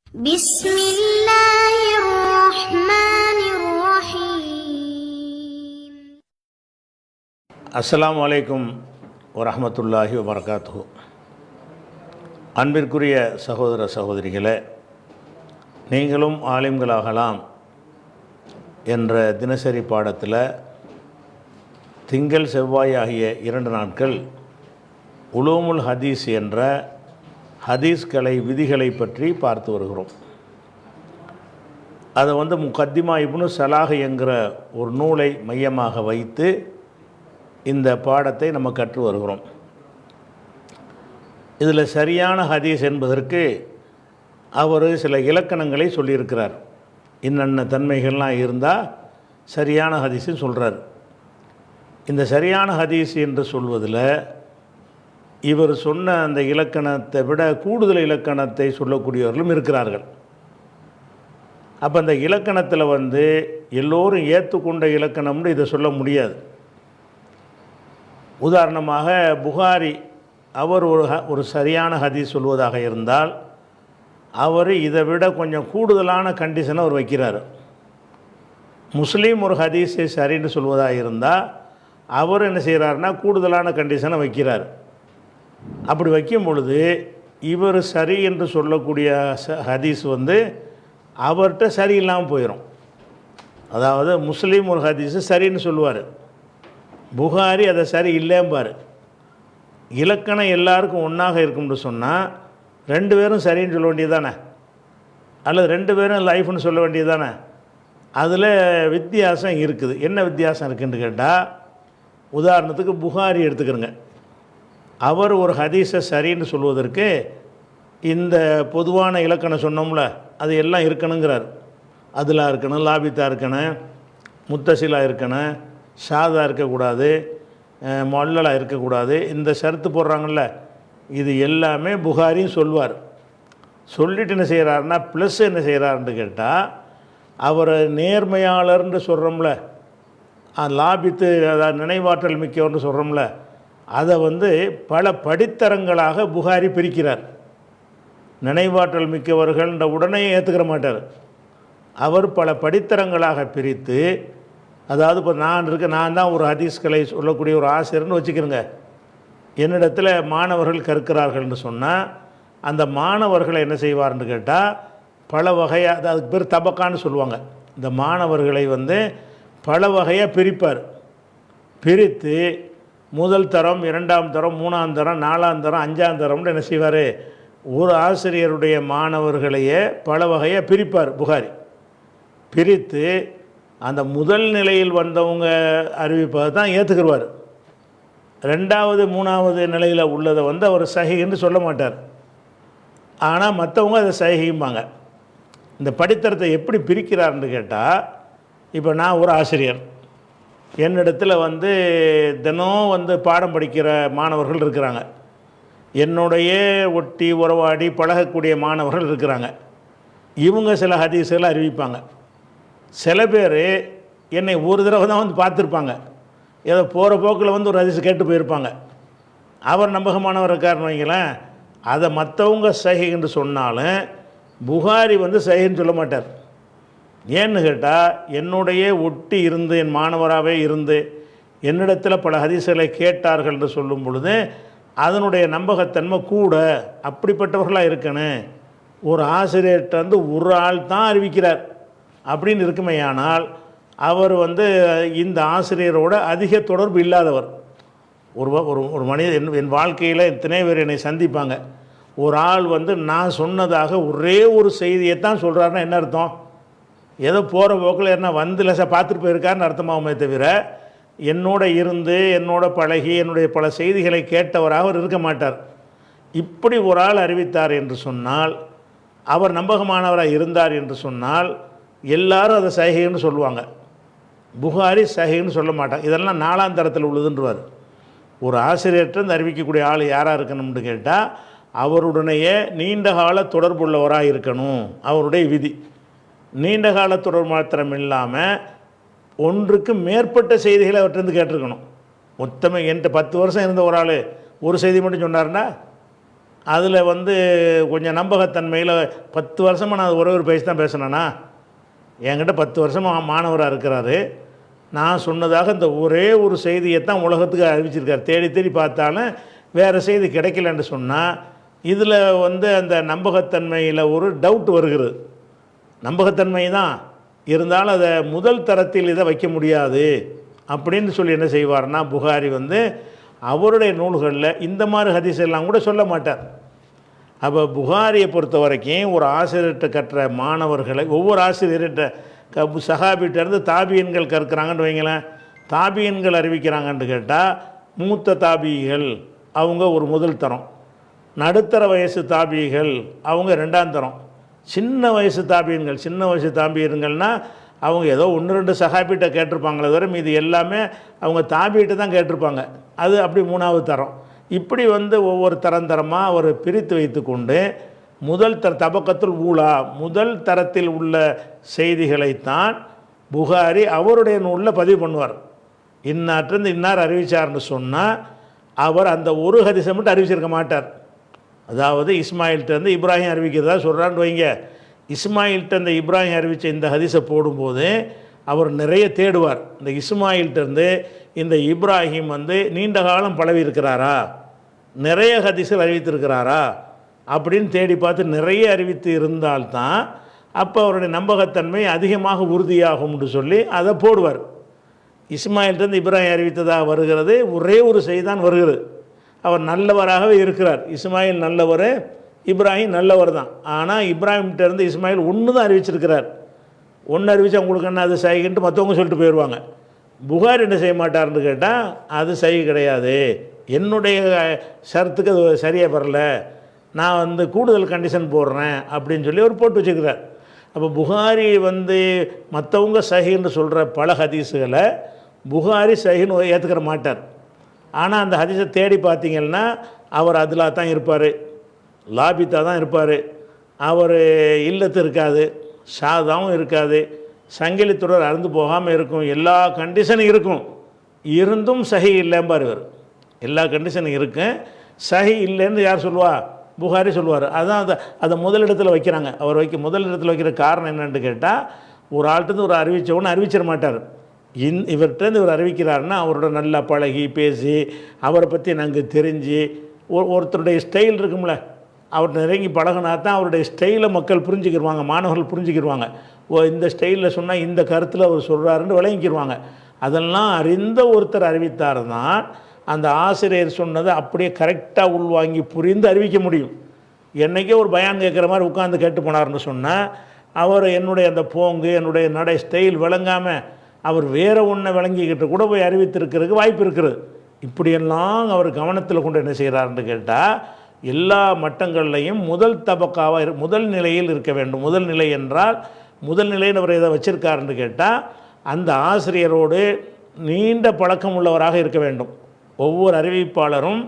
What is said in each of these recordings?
بسم الله الرحمن الرحيم. அஸ்ஸலாமு அலைக்கும் வரஹ்மத்துல்லாஹி வபரகாத்துஹு. அன்பிற்குரிய சகோதர சகோதரிகளே, நீங்களும் ஆலிம்களாகலாம் என்ற தினசரி பாடத்தில் திங்கள் செவ்வாய் ஆகிய 2 நாட்கள் உலூமுல் ஹதீஸ் என்ற ஹதீஸ் கலை விதிகளை பற்றி பார்த்து வருகிறோம். அதை முகத்திமா இப்னு சலாஹ் என்கிற ஒரு நூலை மையமாக வைத்து இந்த பாடத்தை நம்ம கற்று வருகிறோம். இதில் சரியான ஹதீஸ் என்பதற்கு அவர் சில இலக்கணங்களை சொல்லியிருக்கிறார். இன்னென்ன தன்மைகள்லாம் இருந்தால் சரியான ஹதீஸ்ன்னு சொல்கிறார். இந்த சரியான ஹதீஸ் என்று சொல்வதில் இவர் சொன்ன அந்த இலக்கணத்தை விட கூடுதல் இலக்கணத்தை சொல்லக்கூடியவர்களும் இருக்கிறார்கள். அப்போ அந்த இலக்கணத்தில் எல்லோரும் ஏற்றுக்கொண்ட இலக்கணம்னு இதை சொல்ல முடியாது. உதாரணமாக புகாரி அவர் ஒரு சரியான ஹதீஸ் சொல்வதாக இருந்தால் அவர் இதை விட கொஞ்சம் கூடுதலான கண்டிஷனை அவர் வைக்கிறார். முஸ்லீம் ஒரு ஹதீஸை சரின்னு சொல்வதாக இருந்தால் அவர் என்ன செய்கிறாருன்னா கூடுதலான கண்டிஷனை வைக்கிறார். அப்படி வைக்கும் பொழுது இவர் சரி என்று சொல்லக்கூடிய ஹதீஸ் அவர்கிட்ட சரியில்லாமல் போயிடும். அதாவது முஸ்லீம் ஒரு ஹதீஸு சரின்னு சொல்லுவார், புகாரி அதை சரி இல்லைம்பார். இலக்கணம் எல்லாருக்கும் ஒன்றாக இருக்கும்னு சொன்னால் 2 பேரும் சரின்னு சொல்ல வேண்டியது தானே, அல்லது 2 பேரும் லைஃப்னு சொல்ல வேண்டியது தானே. அதில் வித்தியாசம் இருக்குது. என்ன வித்தியாசம் இருக்குதுன்னு கேட்டால், உதாரணத்துக்கு புகாரி எடுத்துக்கிறோங்க. அவர் ஒரு ஹதீஸை சரின்னு சொல்வதற்கு இந்த பொதுவான இலக்கணம் சொன்னோம்ல, அது எல்லாம் இருக்கணுங்கிறார். அதிலா இருக்கணும், லாபித்தா இருக்கணும், முத்தசிலா இருக்கணும், ஷாதா இருக்கக்கூடாது, மொல்லலாக இருக்கக்கூடாது. இந்த ஷரத்து போடுறாங்கள்ல, இது எல்லாமே புகாரியும் சொல்வார். சொல்லிட்டு என்ன செய்கிறாருன்னா ப்ளஸ் என்ன செய்கிறாருன்னு கேட்டால், அவர் நேர்மையாளர்னு சொல்கிறோம்ல, லாபித்து அதாவது நினைவாற்றல் மிக்கவர்னு சொல்கிறோம்ல, அதை பல படித்தரங்களாக புகாரி பிரிக்கிறார். நினைவாற்றல் மிக்கவர்கள்ன்ற உடனே ஏற்றுக்கிற மாட்டார். அவர் பல படித்தரங்களாக பிரித்து, அதாவது இப்போ நான் தான் ஒரு ஹதீஸ்களை சொல்லக்கூடிய ஒரு ஆசிரியர்னு வச்சுக்கிறேங்க. என்னிடத்தில் மாணவர்கள் கற்கிறார்கள்னு சொன்னால் அந்த மாணவர்களை என்ன செய்வார்னு கேட்டால் பல வகையாக, அதுக்கு பேர் தபக்கான்னு சொல்லுவாங்க. இந்த மாணவர்களை பல வகையாக பிரிப்பார். பிரித்து முதல் தரம், 2ஆம் தரம், 3ஆம் தரம், 4ஆம் தரம், 5ஆம் தரம்னு என்ன செய்வார், ஒரு ஆசிரியருடைய மாணவர்களையே பல வகையாக பிரிப்பார் புகாரி. பிரித்து அந்த முதல் நிலையில் வந்தவங்க அறிவிப்பதை தான் ஏற்றுக்குருவார். 2வது 3வது நிலையில் உள்ளதை அவர் சஹீஹ்னு சொல்ல மாட்டார். ஆனால் மற்றவங்க அதை சஹீஹ்ம்பாங்க. இந்த படித்தரத்தை எப்படி பிரிக்கிறார்னு கேட்டால், இப்போ நான் ஒரு ஆசிரியர், என்னிடத்தில் தினம் பாடம் படிக்கிற மாணவர்கள் இருக்கிறாங்க, என்னுடைய ஒட்டி உறவாடி பழகக்கூடிய மாணவர்கள் இருக்கிறாங்க. இவங்க சில ஹதீஸ்களை அறிவிப்பாங்க. சில பேர் என்னை ஒரு தடவை தான் பார்த்துருப்பாங்க, ஏதோ போகிற போக்கில் ஒரு ஹதீஸ் கேட்டு போயிருப்பாங்க. அவர் நம்பகமானவர் இருக்காருன்னு வைங்களேன். அதை மற்றவங்க சஹீஹ் என்று சொன்னாலும் புகாரி சஹீஹ்னு சொல்ல மாட்டார். ஏன்னு கேட்டால், என்னுடைய ஒட்டி இருந்து என் மாணவராகவே இருந்து என்னிடத்தில் பல ஹதீஸ்களை கேட்டார்கள் என்று சொல்லும் பொழுது அதனுடைய நம்பகத்தன்மை கூட. அப்படிப்பட்டவர்களாக இருக்கணும். ஒரு ஆசிரியர்கிட்ட ஒரு ஆள் தான் அறிவிக்கிறார் அப்படின்னு இருக்குமையானால் அவர் இந்த ஆசிரியரோட அதிக தொடர்பு இல்லாதவர். ஒரு மனிதன் என் வாழ்க்கையில் எத்தனை பேர் என்னை சந்திப்பாங்க. ஒரு ஆள் நான் சொன்னதாக ஒரே ஒரு செய்தியை தான் சொல்கிறாருன்னா என்ன அர்த்தம்? ஏதோ போகிற போக்கில் என்ன லசா பார்த்துட்டு போயிருக்காருன்னு அர்த்தமாகுமே தவிர, என்னோட இருந்து என்னோட பழகி என்னுடைய பல செய்திகளை கேட்டவராக அவர் இருக்க மாட்டார். இப்படி ஒரு ஆள் அறிவித்தார் என்று சொன்னால், அவர் நம்பகமானவராக இருந்தார் என்று சொன்னால் எல்லாரும் அதை சஹீஹ்னு சொல்லுவாங்க. புகாரி சஹீஹ்னு சொல்ல மாட்டாங்க. இதெல்லாம் 4ஆம் தரத்தில் உள்ளதுன்றவார். ஒரு ஆசிரியர்கிட்ட அறிவிக்கக்கூடிய ஆள் யாராக இருக்கணும்னு கேட்டால், அவருடனேயே நீண்ட கால தொடர்புள்ளவராக இருக்கணும். அவருடைய விதி நீண்ட கால தொடர்பு மாத்திரம் இல்லாமல் ஒன்றுக்கு மேற்பட்ட செய்திகளை அவர்கிட்ட கேட்டிருக்கணும். மொத்தமே என்கிட்ட 10 வருஷம் இருந்த ஒரு ஆள் ஒரு செய்தி மட்டும் சொன்னார்னா அதில் வந்து கொஞ்சம் நம்பகத்தன்மையில் 10 வருஷமாக நான் ஒரே ஒரு பேசி தான் பேசினேன்னா, என்கிட்ட 10 வருஷமாக மாணவராக இருக்கிறாரு. நான் சொன்னதாக இந்த ஒரே ஒரு செய்தியை தான் உலகத்துக்கு அறிவிச்சிருக்கார். தேடி தேடி பார்த்தாலும் வேறு செய்தி கிடைக்கலன்னு சொன்னால், இதில் வந்து அந்த நம்பகத்தன்மையில் ஒரு டவுட் வருகிறது. நம்பகத்தன்மை தான் இருந்தாலும் அதை முதல் தரத்தில் இதை வைக்க முடியாது அப்படின்னு சொல்லி என்ன செய்வார்னா, புகாரி வந்து அவருடைய நூல்களில் இந்த மாதிரி ஹதீஸ் எல்லாம் கூட சொல்ல மாட்டார். அப்போ புகாரியை பொறுத்த வரைக்கும் ஒரு ஆசிரியர்கிட்ட கற்ற மாணவர்களை, ஒவ்வொரு ஆசிரியர்கிட்ட சஹாபிகிட்டேருந்து தாபியன்கள் கற்கிறாங்கன்னு வைங்களேன். தாபியன்கள் அறிவிக்கிறாங்கன்னு கேட்டால் மூத்த தாபிகள் அவங்க ஒரு முதல் தரம், நடுத்தர வயசு தாபிகள் அவங்க 2ஆம் தரம், சின்ன வயசு தாபியன்கள்னால் அவங்க ஏதோ 1-2 சஹாபிகிட்ட கேட்டிருப்பாங்களே தவிர மீது எல்லாமே அவங்க தாபிகிட்ட தான் கேட்டிருப்பாங்க. அது அப்படி 3ஆவது தரம். இப்படி வந்து ஒவ்வொரு தரமாக அவர் பிரித்து வைத்து கொண்டு முதல் தபக்கத்துல் ஊலா முதல் தரத்தில் உள்ள செய்திகளைத்தான் புகாரி அவருடைய நூலில் பதிவு பண்ணுவார். இன்னாற்றிருந்து இன்னார் அறிவிச்சார்னு சொன்னால் அவர் அந்த ஒரு ஹதீஸை மட்டும் அறிவிச்சிருக்க மாட்டார். அதாவது இஸ்மாயில்கிட்டருந்து இப்ராஹிம் அறிவிக்கிறதா சொல்கிறான்னு வைங்க. இஸ்மாயில்கிட்ட இப்ராஹிம் அறிவித்த இந்த ஹதீஸை போடும்போது அவர் நிறைய தேடுவார். இந்த இஸ்மாயில்கிட்டருந்து இந்த இப்ராஹிம் வந்து நீண்ட காலம் பழவி இருக்கிறாரா, நிறைய ஹதீஸில் அறிவித்திருக்கிறாரா அப்படின்னு தேடி பார்த்து நிறைய அறிவித்து இருந்தால்தான் அப்போ அவருடைய நம்பகத்தன்மை அதிகமாக உறுதியாகும்னு சொல்லி அதை போடுவார். இஸ்மாயில்கிட்டருந்து இப்ராஹிம் அறிவித்ததாக வருகிறது, ஒரே ஒரு செய்தி தான் வருகிறது. அவர் நல்லவராகவே இருக்கிறார். இஸ்மாயில் நல்லவர், இப்ராஹிம் நல்லவர் தான். ஆனால் இப்ராஹிம்கிட்டேருந்து இஸ்மாயில் ஒன்று தான் அறிவிச்சிருக்கிறார். ஒன்று அறிவித்தா உங்களுக்கு என்ன அது சைகின்ட்டு மற்றவங்க சொல்லிட்டு போயிடுவாங்க. புகார் என்ன செய்ய மாட்டார்னு கேட்டால் அது சை கிடையாது, என்னுடைய ஷரத்துக்கு அது சரியாக வரல, நான் வந்து கூடுதல் கண்டிஷன் போடுறேன் அப்படின்னு சொல்லி அவர் போட்டு வச்சுக்கிறார். அப்போ புகாரி வந்து மற்றவங்க சஹின்னு சொல்கிற பல ஹதீஸுகளை புகாரி சஹின்னு ஏற்றுக்கிற மாட்டார். ஆனால் அந்த ஹதீஸை தேடி பார்த்தீங்கன்னா அவர் அதில் தான் இருப்பார், லாபித்தா தான் இருப்பார், அவர் இல்லத்து இருக்காது, ஷாதாவும் இருக்காது, சங்கிலி தொடர் அறுந்து போகாமல் இருக்கும், எல்லா கண்டிஷனும் இருக்கும், இருந்தும் சஹி இல்லைம்பார் இவர். எல்லா கண்டிஷனும் இருக்கும், சஹி இல்லைன்னு யார் சொல்லுவா? புகாரி சொல்லுவார். அதுதான் அதை முதலிடத்தில் வைக்கிறாங்க. அவர் முதலிடத்தில் வைக்கிற காரணம் என்னென்னு கேட்டால், ஒரு ஆள்கிட்ட ஒரு அறிவித்தவொன்னு அறிவிச்சிட மாட்டார். இவர்கிட்டருந்து இவர் அறிவிக்கிறாருன்னா அவரோட நல்லா பழகி பேசி அவரை பற்றி நாங்கள் தெரிஞ்சு ஒருத்தருடைய ஸ்டைல் இருக்கும்ல, அவர்கிட்ட நெருங்கி பழகினா தான் அவருடைய ஸ்டைலை மக்கள் புரிஞ்சுக்கிடுவாங்க, மாணவர்கள் புரிஞ்சுக்கிடுவாங்க. இந்த ஸ்டைலில் சொன்னால் இந்த கருத்தில் அவர் சொல்கிறாருன்னு விளங்கிக்கிடுவாங்க. அதெல்லாம் அறிந்த ஒருத்தர் அறிவித்தார் தான் அந்த ஆசிரியர் சொன்னதை அப்படியே கரெக்டாக உள்வாங்கி புரிந்து அறிவிக்க முடியும். என்றைக்கே ஒரு பயான் கேட்குற மாதிரி உட்காந்து கேட்டு போனார்னு சொன்னால் அவர் என்னுடைய அந்த போங்கு என்னுடைய நடை ஸ்டைல் விளங்காமல் அவர் வேறு ஒன்றை விளங்கிக்கிட்டு கூட போய் அறிவித்திருக்கிறதுக்கு வாய்ப்பு இருக்குது. இப்படியெல்லாம் அவர் கவனத்தில் கொண்டு என்ன செய்கிறாருன்னு கேட்டால் எல்லா மட்டங்கள்லையும் முதல் தபக்காவாக முதல் நிலையில் இருக்க வேண்டும். முதல் நிலை என்றால் முதல் நிலைன்னு அவர் எதை வச்சுருக்காருன்னு கேட்டால் அந்த ஆசிரியரோடு நீண்ட பழக்கம் உள்ளவராக இருக்க வேண்டும். ஒவ்வொரு அறிவிப்பாளரும்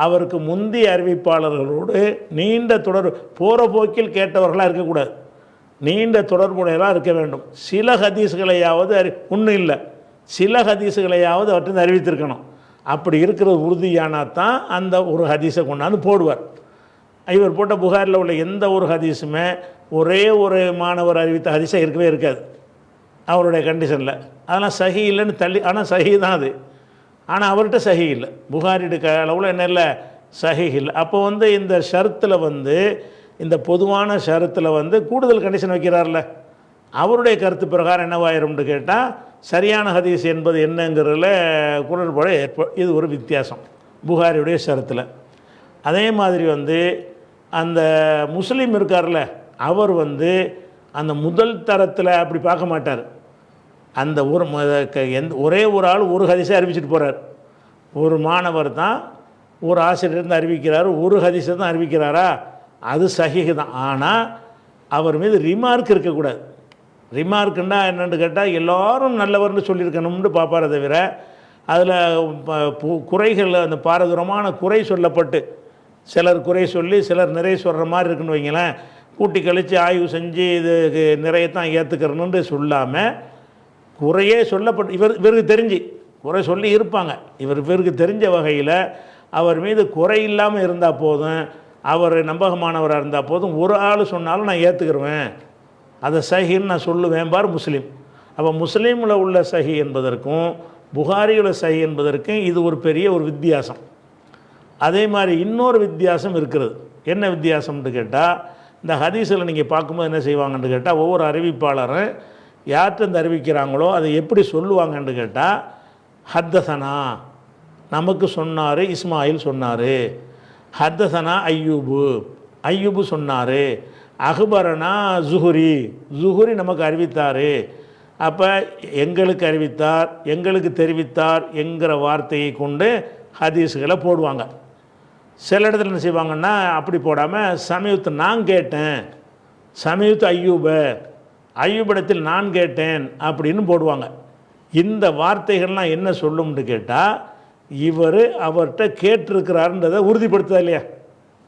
அவருக்கு முந்தைய அறிவிப்பாளர்களோடு நீண்ட தொடர் போகிற போக்கில் கேட்டவர்களாக இருக்கக்கூடாது, நீண்ட தொடர்புடையலாம் இருக்க வேண்டும். சில ஹதீஸ்களையாவது ஒன்றும் இல்லை, சில ஹதீஸுகளையாவது அவற்றிருந்து அறிவித்திருக்கணும். அப்படி இருக்கிறது உறுதியானால் தான் அந்த ஒரு ஹதீஸை கொண்டாந்து போடுவார். இவர் போட்ட புகாரில் உள்ள எந்த ஒரு ஹதீஸுமே ஒரே ஒரு மாணவர் அறிவித்த ஹதீஸாக இருக்கவே இருக்காது அவருடைய கண்டிஷனில். அதெல்லாம் சஹி இல்லைன்னு தள்ளி, ஆனால் சஹி தான் அது. ஆனால் அவர்கிட்ட சஹி இல்லை, புகாரிடுக்க அளவில் என்ன இல்லை, சஹி இல்லை. அப்போ வந்து இந்த ஷரத்தில் வந்து இந்த பொதுவான ஷரத்தில் வந்து கூடுதல் கண்டிஷன் வைக்கிறார்ல, அவருடைய கருத்து பிரகாரம் என்னவாயிரும்னு கேட்டால் சரியான ஹதீஸ் என்பது என்னங்கிறதுல குரல்பாடு இது ஒரு வித்தியாசம் புகாரியுடைய ஷரத்தில். அதே மாதிரி வந்து அந்த முஸ்லீம் இருக்கார்ல, அவர் வந்து அந்த முதல் தரத்தில் அப்படி பார்க்க மாட்டார். அந்த ஒரே ஒரு ஆள் ஒரு ஹதீஸை அறிவிச்சிட்டு போகிறார். ஒரு மாணவர் தான் ஒரு ஆசிரியர் அறிவிக்கிறார், ஒரு ஹதீஸை தான் அறிவிக்கிறாரா, அது சஹீஹ் தான். ஆனால் அவர் மீது ரிமார்க் இருக்கக்கூடாது. ரிமார்க்குன்னா என்னென்னு கேட்டால் எல்லோரும் நல்லவர்னு சொல்லியிருக்கணும்னு பார்ப்பாரே தவிர அதில் குறைகள் அந்த பாரதூரமான குறை சொல்லப்பட்டு சிலர் குறை சொல்லி சிலர் நிறைய சொல்கிற மாதிரி இருக்குன்னு வைங்களேன், கூட்டி கழித்து ஆய்வு செஞ்சு இது நிறையத்தான் ஏற்றுக்கிறணுன்னு சொல்லாமல் குறையே சொல்லப்பட்டு இவருக்கு தெரிஞ்சு குறை சொல்லி இருப்பாங்க, இவருக்கு தெரிஞ்ச வகையில் அவர் மீது குறை இல்லாமல் இருந்தால் போதும், அவர் நம்பகமானவராக இருந்தால் போதும், ஒரு ஆள் சொன்னாலும் நான் ஏற்றுக்கிருவேன், அதை சஹின்னு நான் சொல்லுவேன் பார் முஸ்லீம். அப்போ முஸ்லீமில் உள்ள சஹி என்பதற்கும் புகாரியில் சஹி என்பதற்கும் இது ஒரு பெரிய ஒரு வித்தியாசம். அதே மாதிரி இன்னொரு வித்தியாசம் இருக்கிறது. என்ன வித்தியாசம்னு கேட்டால், இந்த ஹதீஸில் நீங்கள் பார்க்கும்போது என்ன செய்வாங்கன்னு கேட்டால், ஒவ்வொரு அறிவிப்பாளரும் யார்கிட்ட இந்த அறிவிக்கிறாங்களோ அதை எப்படி சொல்லுவாங்கன்னு கேட்டால், ஹத்தசனா நமக்கு சொன்னார் இஸ்மாயில் சொன்னார், ஹத்தசனா ஐயூபு சொன்னார், அக்பரனா ஜுஹுரி நமக்கு அறிவித்தார். அப்போ எங்களுக்கு அறிவித்தார், எங்களுக்கு தெரிவித்தார் என்கிற வார்த்தையை கொண்டு ஹதீஸுகளை போடுவாங்க. சில இடத்துல என்ன செய்வாங்கன்னா அப்படி போடாமல் சமீபத்து நான் கேட்டேன், சமீபத்து ஐயூபிடத்தில் நான் கேட்டேன் அப்படின்னு போடுவாங்க. இந்த வார்த்தைகள்லாம் என்ன சொல்லும்னு கேட்டால், இவர் அவர்கிட்ட கேட்டிருக்கிறாருன்றதை உறுதிப்படுத்துதா இல்லையா?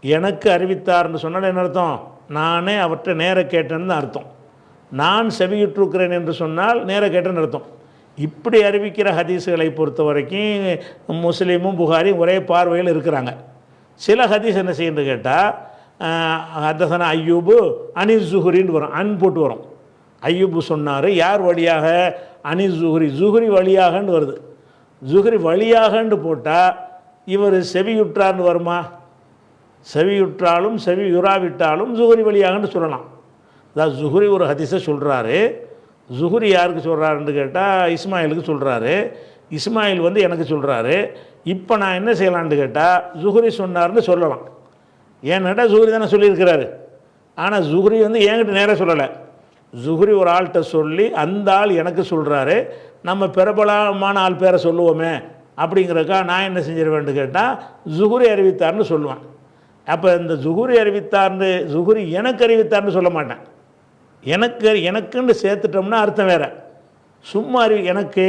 எனக்கு அறிவித்தார்னு சொன்னால் என்ன அர்த்தம்? நானே அவர்கிட்ட நேர கேட்டேன்னு தான் அர்த்தம். நான் செவியுற்றிருக்கிறேன் என்று சொன்னால் நேர கேட்டேன்னு அர்த்தம். இப்படி அறிவிக்கிற ஹதீஸுகளை பொறுத்த வரைக்கும் முஸ்லீமும் புகாரியும் ஒரே பார்வையில் இருக்கிறாங்க. சில ஹதீஸ் என்ன செய்யுன்னு கேட்டால், ஹதஸனா ஐயூபு அனிஸ் ஜுஹுரின்னு வரும், அன் போட்டு வரும். ஐயூபு சொன்னார், யார் வழியாக? அனிஸ் ஜுஹுரி வழியாகன்னு வருது. ஜுஹுரி வழியாகன்னு போட்டால் இவர் செவியுற்றார்னு வருமா? செவியுற்றாலும் செவியுறாவிட்டாலும் ஜுஹுரி வழியாகன்னு சொல்லலாம். அதாவது ஜுஹுரி ஒரு ஹதீஸை சொல்கிறாரு, ஜுஹுரி யாருக்கு சொல்கிறாருன்னு கேட்டால் இஸ்மாயிலுக்கு சொல்கிறாரு, இஸ்மாயில் வந்து எனக்கு சொல்கிறாரு. இப்போ நான் என்ன செய்யலான்னு கேட்டால், ஜுஹுரி சொன்னார்னு சொல்லலாம். ஏன்னாட்டா ஜுஹுரி தானே சொல்லியிருக்கிறாரு. ஆனால் ஜுஹுரி வந்து என்கிட்ட நேராக சொல்லலை. ஜுஹுரி ஒரு ஆள்கிட்ட சொல்லி அந்த ஆள் எனக்கு சொல்கிறாரு, நம்ம பிரபலமான ஆள் பேரை சொல்லுவோமே அப்படிங்கிறக்கா நான் என்ன செஞ்சிருவேன்னு கேட்டால் ஜுஹுரி அறிவித்தார்னு சொல்லுவேன். அப்போ இந்த ஜுஹுரி அறிவித்தார்னு ஜுஹுரி எனக்கு அறிவித்தார்னு சொல்ல மாட்டேன். எனக்குன்னு சேர்த்துட்டோம்னா அர்த்தம் வேறு. சும்மா எனக்கு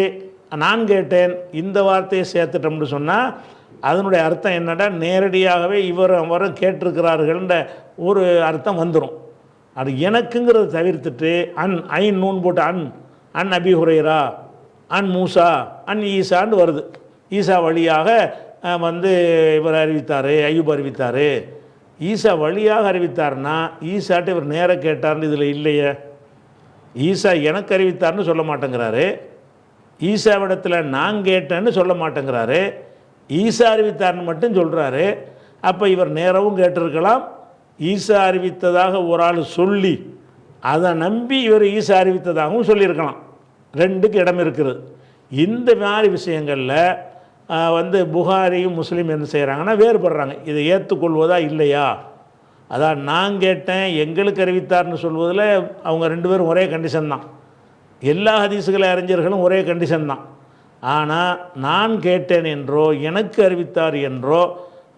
நான் கேட்டேன் இந்த வார்த்தையை சேர்த்துட்டோம்னு சொன்னால் அதனுடைய அர்த்தம் என்னடா, நேரடியாகவே அவரும் கேட்டிருக்கிறார்கள்ன்ற ஒரு அர்த்தம் வந்துடும். அது எனக்குங்கிறத தவிர்த்துட்டு ஐன் நூன் போட்டு அன் அபி ஹுரைரா, அன் மூசா, அன் ஈசான்னு வருது. ஈசா வழியாக வந்து இவர் அறிவித்தார், ஐயூப் அறிவித்தார். ஈசா வழியாக அறிவித்தார்னா ஈசாட்ட இவர் நேர கேட்டார்னு இதில் இல்லையே. ஈசா எனக்கு அறிவித்தார்னு சொல்ல மாட்டேங்கிறாரு, ஈசாவிடத்தில் நான் கேட்டேன்னு சொல்ல மாட்டேங்கிறாரு, ஈசா அறிவித்தார்னு மட்டும் சொல்கிறாரு. அப்போ இவர் நேரவும் கேட்டிருக்கலாம், ஈசா அறிவித்ததாக ஒரு ஆள் சொல்லி அதை நம்பி இவர் ஈசா அறிவித்ததாகவும் சொல்லியிருக்கலாம். ரெண்டுக்கு இடம் இருக்கிறது. இந்த மாதிரி விஷயங்களில் வந்து புகாரியும் முஸ்லீம் என்ன செய்கிறாங்கன்னா வேறுபடுறாங்க. இதை ஏற்றுக்கொள்வதா இல்லையா? அதான் நான் கேட்டேன் எங்களுக்கு அறிவித்தார்னு சொல்வதில் அவங்க ரெண்டு பேரும் ஒரே கண்டிஷன் தான். எல்லா ஹதீஸுகளை அறிஞர்களும் ஒரே கண்டிஷன் தான். ஆனால் நான் கேட்டேன் என்றோ எனக்கு அறிவித்தார் என்றோ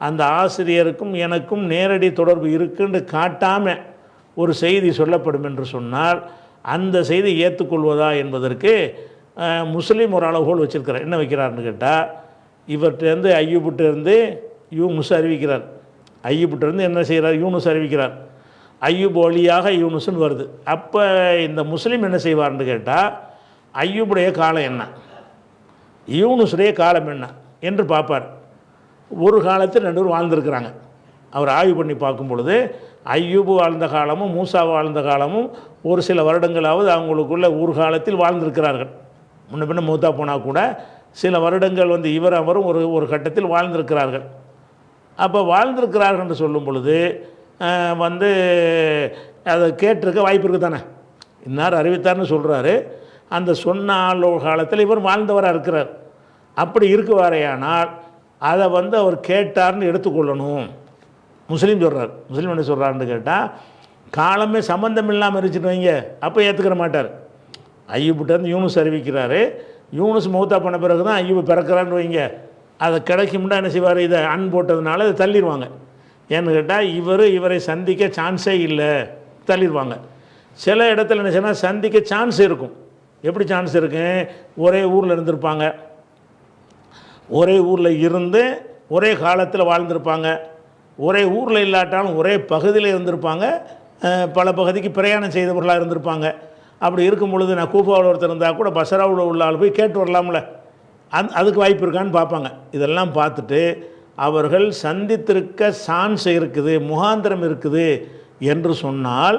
அந்த ஆசிரியருக்கும் எனக்கும் நேரடி தொடர்பு இருக்குன்னு காட்டாமல் ஒரு செய்தி சொல்லப்படும் என்று சொன்னால் அந்த செய்தி ஏற்றுக்கொள்வதா என்பதற்கு முஸ்லீம் ஒரு அளவுகோல் வச்சுருக்கிறார். என்ன வைக்கிறார்னு கேட்டால், இவர்கிட்டருந்து ஐயூபிட்டேருந்து யூனுஸ் அறிவிக்கிறார், ஐயூபிட்டேருந்து என்ன செய்கிறார், யூனுஸ் அறிவிக்கிறார், ஐயூப் வழியாக யூனுஸ்ன்னு வருது. அப்போ இந்த முஸ்லீம் என்ன செய்வார்னு கேட்டால், ஐயூபுடைய காலம் என்ன, யூனுஸுடைய காலம் என்ன என்று பார்ப்பார். ஒரு காலத்தில் ரெண்டு பேர் வாழ்ந்துருக்கிறாங்க. அவர் ஆய்வு பண்ணி பார்க்கும் பொழுது ஐயூபு வாழ்ந்த காலமும் மூசா வாழ்ந்த காலமும் ஒரு சில வருடங்களாவது அவங்களுக்குள்ள ஒரு காலத்தில் வாழ்ந்திருக்கிறார்கள். முன்ன பின்ன மூத்தா போனால் கூட சில வருடங்கள் வந்து அவரும் ஒரு கட்டத்தில் வாழ்ந்திருக்கிறார்கள். அப்போ வாழ்ந்திருக்கிறார்கள் என்று சொல்லும் பொழுது வந்து அதை கேட்டிருக்க வாய்ப்பு இருக்குது தானே. இன்னார் அறிவித்தார்னு சொல்கிறாரு, அந்த சொன்ன ஆள் காலத்தில் இவர் வாழ்ந்தவராக இருக்கிறார். அப்படி இருக்குவாரையானால் அதை வந்து அவர் கேட்டார்னு எடுத்துக்கொள்ளணும். முஸ்லீம் சொல்கிறார். முஸ்லீம் என்ன சொல்கிறாருன்னு கேட்டால், காலமே சம்மந்தம் இல்லாமல் இருந்துச்சுட்டு வைங்க, அப்போ ஏற்றுக்கிற மாட்டார். ஐயூபிட்டேருந்து யூனுஸ் அறிவிக்கிறாரு, யூனுஸ் மௌத்தா பண்ண பிறகு தான் ஐயூப் பிறக்கிறான்னு வைங்க, அதை கிடைக்கும்னா என்ன செய்வார், இதை அன் போட்டதுனால இதை தள்ளிடுவாங்க. ஏன்னு கேட்டால் இவரை சந்திக்க சான்ஸே இல்லை, தள்ளிடுவாங்க. சில இடத்துல என்ன செய்யணும், சந்திக்க சான்ஸ் இருக்கும். எப்படி சான்ஸ் இருக்கு, ஒரே ஊரில் இருந்திருப்பாங்க, ஒரே ஊரில் இருந்து ஒரே காலத்தில் வாழ்ந்திருப்பாங்க, ஒரே ஊரில் இல்லாட்டாலும் ஒரே பகுதியில் இருந்திருப்பாங்க, பல பகுதிக்கு பிரயாணம் செய்தவர்களாக இருந்திருப்பாங்க. அப்படி இருக்கும் பொழுது நான் கூஃபாவில் ஒருத்தர் இருந்தால் கூட பசராவில் உள்ள ஆள் போய் கேட்டு வரலாம்ல, அதுக்கு வாய்ப்பு இருக்கான்னு பார்ப்பாங்க. இதெல்லாம் பார்த்துட்டு அவர்கள் சந்தித்திருக்க சான்ஸ் இருக்குது, முகாந்திரம் இருக்குது என்று சொன்னால்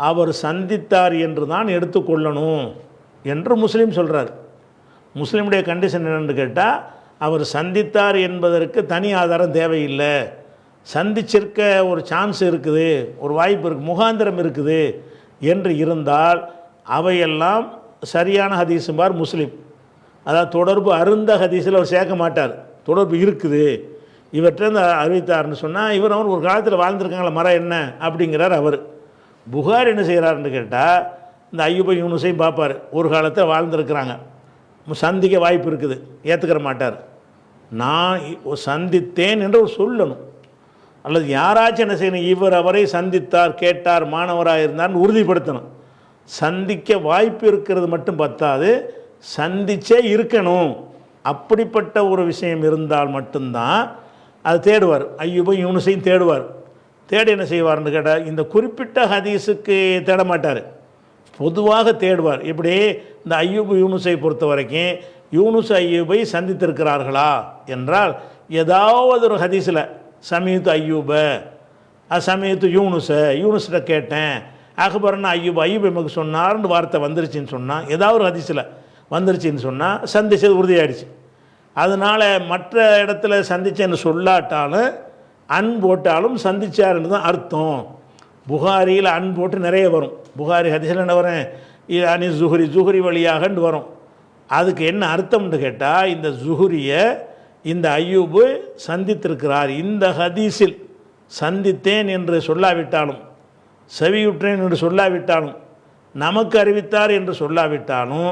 அவர் சந்தித்தார் என்று தான் எடுத்துக்கொள்ளணும் என்று முஸ்லீம் சொல்கிறார். முஸ்லீமுடைய கண்டிஷன் என்னென்னு கேட்டால், அவர் சந்தித்தார் என்பதற்கு தனி ஆதாரம் தேவையில்லை, சந்திச்சிருக்க ஒரு சான்ஸ் இருக்குது, ஒரு வாய்ப்பு இருக்குது, முகாந்திரம் இருக்குது என்று இருந்தால் அவையெல்லாம் சரியான ஹதீஸும்பார் முஸ்லீம். அதாவது தொடர்பு அருந்த ஹதீஸில் அவர் சேர்க்க மாட்டார். தொடர்பு இருக்குது இவற்றிருந்து அறிவித்தார்னு சொன்னால், இவர் அவர் ஒரு காலத்தில் வாழ்ந்துருக்காங்களா மரம் என்ன அப்படிங்கிறார் அவர். புகார் என்ன செய்கிறாருன்னு கேட்டால், இந்த ஐயூபை யூனுஸையும் பார்ப்பார், ஒரு காலத்தில் வாழ்ந்துருக்கிறாங்க, சந்திக்க வாய்ப்பு இருக்குது, ஏற்றுக்கிற மாட்டார். நான் சந்தித்தேன் என்று ஒரு சொல்லணும், அல்லது யாராச்சும் என்ன செய்யணும், இவர் அவரை சந்தித்தார், கேட்டார், மாணவராக இருந்தார்னு உறுதிப்படுத்தணும். சந்திக்க வாய்ப்பு இருக்கிறது மட்டும் பத்தாது, சந்திச்சே இருக்கணும். அப்படிப்பட்ட ஒரு விஷயம் இருந்தால் மட்டும்தான் அது தேடுவார். ஐயூபை யூனுஸையும் தேடுவார். தேடி என்ன செய்வார்னு கேட்டால், இந்த குறிப்பிட்ட ஹதீஸுக்கு தேட மாட்டார், பொதுவாக தேடுவார். இப்படி இந்த ஐயூப் யூனுஸை பொறுத்த வரைக்கும் யூனுஸ் ஐயூபை சந்தித்திருக்கிறார்களா என்றால், ஏதாவது ஒரு ஹதீஸில் சமீத்து ஐயூப, சமீத்து யூனுஸிட்ட கேட்டேன், அக்பர்னா ஐயூப், ஐயூப் எமக்கு சொன்னார்னு வார்த்தை வந்துருச்சுன்னு சொன்னால், ஏதாவது ஒரு ஹதீஸில் வந்துருச்சுன்னு சொன்னால் சந்திச்சது உறுதியாயிடுச்சு. அதனால் மற்ற இடத்துல சந்திச்சேன்னு சொல்லாட்டாலும் அன் போட்டாலும் சந்திச்சாருன்னு தான் அர்த்தம். புகாரியில் அன் போட்டு நிறைய வரும். புகாரி ஹதீஸில் என்ன வரும், அனி ஜுஹரி வழியாகன்னு வரும். அதுக்கு என்ன அர்த்தம்னு கேட்டால், இந்த ஜுஹரியை இந்த ஐயூபு சந்தித்திருக்கிறார். இந்த ஹதீஸில் சந்தித்தேன் என்று சொல்லாவிட்டாலும், செவியுற்றேன் என்று சொல்லாவிட்டாலும், நமக்கு அறிவித்தார் என்று சொல்லாவிட்டாலும்,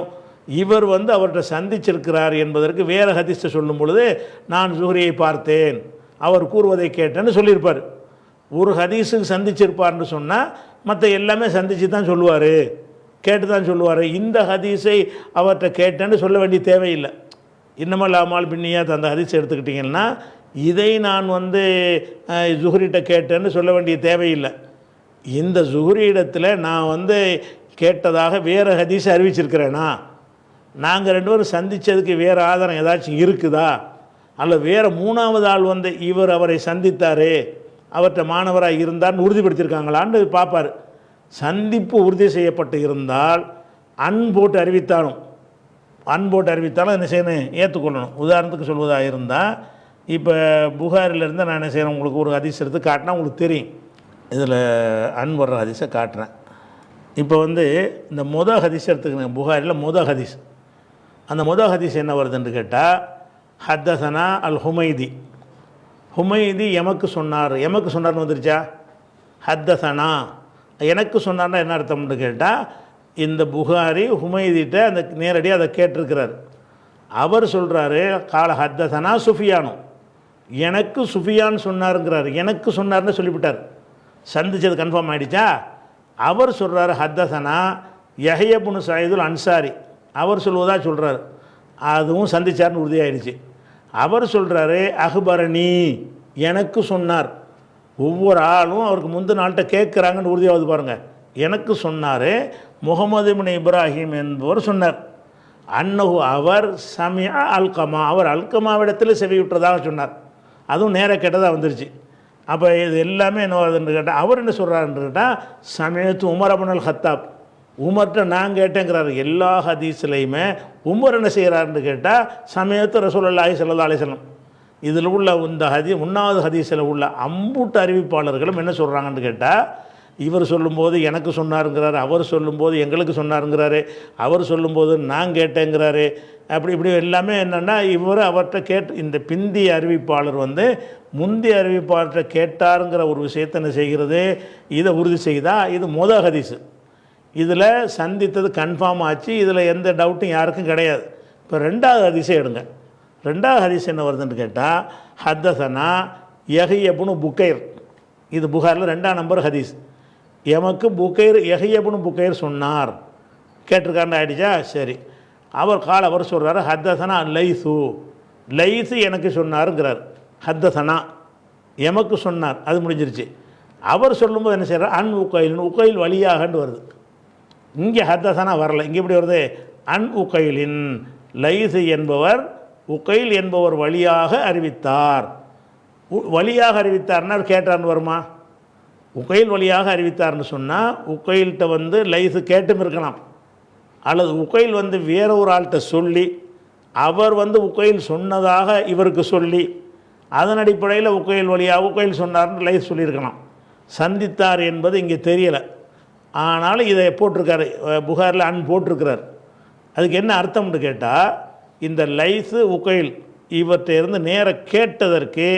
இவர் அவர்கிட்ட சந்திச்சிருக்கிறார் என்பதற்கு வேறு ஹதீஸை சொல்லும் பொழுது, நான் ஜுஹரியை பார்த்தேன், அவர் கூறுவதை கேட்டேன்னு சொல்லியிருப்பார். ஒரு ஹதீஸுக்கு சந்திச்சிருப்பார்னு சொன்னால் மற்ற எல்லாமே சந்தித்து தான் சொல்லுவார், கேட்டு தான் சொல்லுவார். இந்த ஹதீஸை அவர்கிட்ட கேட்டேன்னு சொல்ல வேண்டிய தேவையில்லை. இன்னமல் அமால் பின்னியாத் அந்த ஹதீஸை எடுத்துக்கிட்டிங்கன்னா, இதை நான் ஜுஹரிட்ட கேட்டேன்னு சொல்ல வேண்டிய தேவையில்லை. இந்த ஜுஹரி இடத்துல நான் கேட்டதாக வேறு ஹதீஸை அறிவிச்சிருக்கிறேனா, நாங்கள் ரெண்டு பேரும் சந்தித்ததுக்கு வேறு ஆதாரம் ஏதாச்சும் இருக்குதா, அல்ல வேறு மூணாவது ஆள் இவர் அவரை சந்தித்தார், அவர்கிட்ட மாணவராக இருந்தார்னு உறுதிப்படுத்தியிருக்காங்களான்னு பார்ப்பார். சந்திப்பு உறுதி செய்யப்பட்டு இருந்தால் அன்போட்டு அறிவித்தாலும் என்ன செய்யணும், ஏற்றுக்கொள்ளணும். உதாரணத்துக்கு சொல்வதாக இருந்தால், இப்போ புகாரிலிருந்து நான் என்ன செய்கிறேன், உங்களுக்கு ஒரு ஹதீஸ் எடுத்து காட்டினா உங்களுக்கு தெரியும். இதில் அன் வர்ற ஹதீஸை காட்டுறேன். இப்போ இந்த ஹதீஸ் எடுத்துக்கணும், புகாரில் ஹதீஸ். அந்த ஹதீஸ் என்ன வருதுன்னு கேட்டால், ஹத்தசனா அல் ஹுமைதி, ஹுமைதி எமக்கு சொன்னார்னு வந்துருச்சா. ஹத்தசனா எனக்கு சொன்னார்னா என்ன அர்த்தம்னு கேட்டால், இந்த புகாரி ஹுமைதிட்ட அந்த நேரடியாக அதை கேட்டிருக்கிறார். அவர் சொல்கிறாரு, கால ஹத்தசனா சுஃபியானு, எனக்கு சுஃபியான் சொன்னாருங்கிறார். எனக்கு சொன்னார்னு சொல்லிவிட்டார், சந்திச்சது கன்ஃபார்ம் ஆகிடுச்சா. அவர் சொல்கிறார் ஹத்தசனா யஹ்யா இப்னு சயீதுல் அன்சாரி, அவர் சொல்வதாக சொல்கிறார், அதுவும் சந்திச்சார்னு உறுதியாகிடுச்சு. அவர் சொல்கிறாரு அக்பரணி, எனக்கு சொன்னார். ஒவ்வொரு ஆளும் அவருக்கு முந்தின நாள்கிட்ட கேட்குறாங்கன்னு உறுதியாவது பாருங்கள். எனக்கு சொன்னார், முகமது இப்னு இப்ராஹிம் என்பவர் சொன்னார், அன்னஹு அவர் சமியா அல்கமா, அவர் அல்கமாவிடத்தில் செவியுற்றதாக சொன்னார். அதுவும் நேராக கேட்டதாக வந்துருச்சு. அப்போ இது எல்லாமே என்ன வருதுன்னு கேட்டால், அவர் என்ன சொல்கிறாருன்னு கேட்டால், சமயத்து உமர் அப்னுல் ஹத்தாப், உமர்கிட்ட நான் கேட்டேங்கிறாரு. எல்லா ஹதீஸ்லையுமே உமர் என்ன செய்கிறாருன்னு கேட்டால், சமயத்து ரசூலுல்லாஹி ஸல்லல்லாஹு அலைஹி வஸல்லம். இதில் உள்ள இந்த உன்னாவது ஹதீஸில் உள்ள அம்பூட்டு அறிவிப்பாளர்களும் என்ன சொல்கிறாங்கன்னு கேட்டால், இவர் சொல்லும்போது எனக்கு சொன்னாருங்கிறாரு, அவர் சொல்லும்போது எங்களுக்கு சொன்னாருங்கிறாரு, அவர் சொல்லும்போது நான் கேட்டேங்கிறாரு. இப்படி எல்லாமே என்னென்னா, இவர் அவர்கிட்ட இந்த பிந்திய அறிவிப்பாளர் முந்தைய அறிவிப்பாளர்கிட்ட கேட்டாருங்கிற ஒரு விஷயத்தை என்ன செய்கிறது, இதை உறுதி செய்தால் இது ஹதீஸு. இதில் சந்தித்தது கன்ஃபார்ம் ஆச்சு, இதில் எந்த டவுட்டும் யாருக்கும் கிடையாது. இப்போ ரெண்டாவது ஹதீஸை எடுங்க. ரெண்டாவது ஹதீஸ் என்ன வருதுன்னு கேட்டால், ஹத்தசனா யஹ்யா இப்னு புகைர், இது புகாரில் 2ஆம் நம்பர் ஹதீஸ். எமக்கு யஹ்யா இப்னு புகைர் சொன்னார், கேட்டிருக்காருன்னு ஆகிடுச்சா. சரி, அவர் சொல்கிறார் ஹத்தசனா லைஸு எனக்கு சொன்னாருங்கிறார். ஹத்தசனா எமக்கு சொன்னார், அது முடிஞ்சிருச்சு. அவர் சொல்லும்போது என்ன செய்கிறார், அன் உகைல் வழியாகன்னு வருது. இங்கே ஹத்தசனா வரல, இங்கே எப்படி வருது, அன் உகைலின், லைஸு என்பவர் உகைல் என்பவர் வழியாக அறிவித்தார் வழியாக அறிவித்தார்னா கேட்டார்னு வருமா? உகைல் வழியாக அறிவித்தார்னு சொன்னால் உகைல்கிட்ட வந்து லைஸு கேட்டும் இருக்கலாம், அல்லது உகைல் வந்து வேற ஒரு ஆள்கிட்ட சொல்லி அவர் வந்து உகைல் சொன்னதாக இவருக்கு சொல்லி அதன் அடிப்படையில் உகைல் வழியாக உகைல் சொன்னார்னு லைஸ் சொல்லியிருக்கலாம். சந்தித்தார் என்பது இங்கே தெரியலை. ஆனாலும் இதை போட்டிருக்காரு, புகாரில் அன் போட்டிருக்கிறார். அதுக்கு என்ன அர்த்தம்னு கேட்டால், இந்த லைஸு உகைல் இவற்றை இருந்து நேர கேட்டதற்கு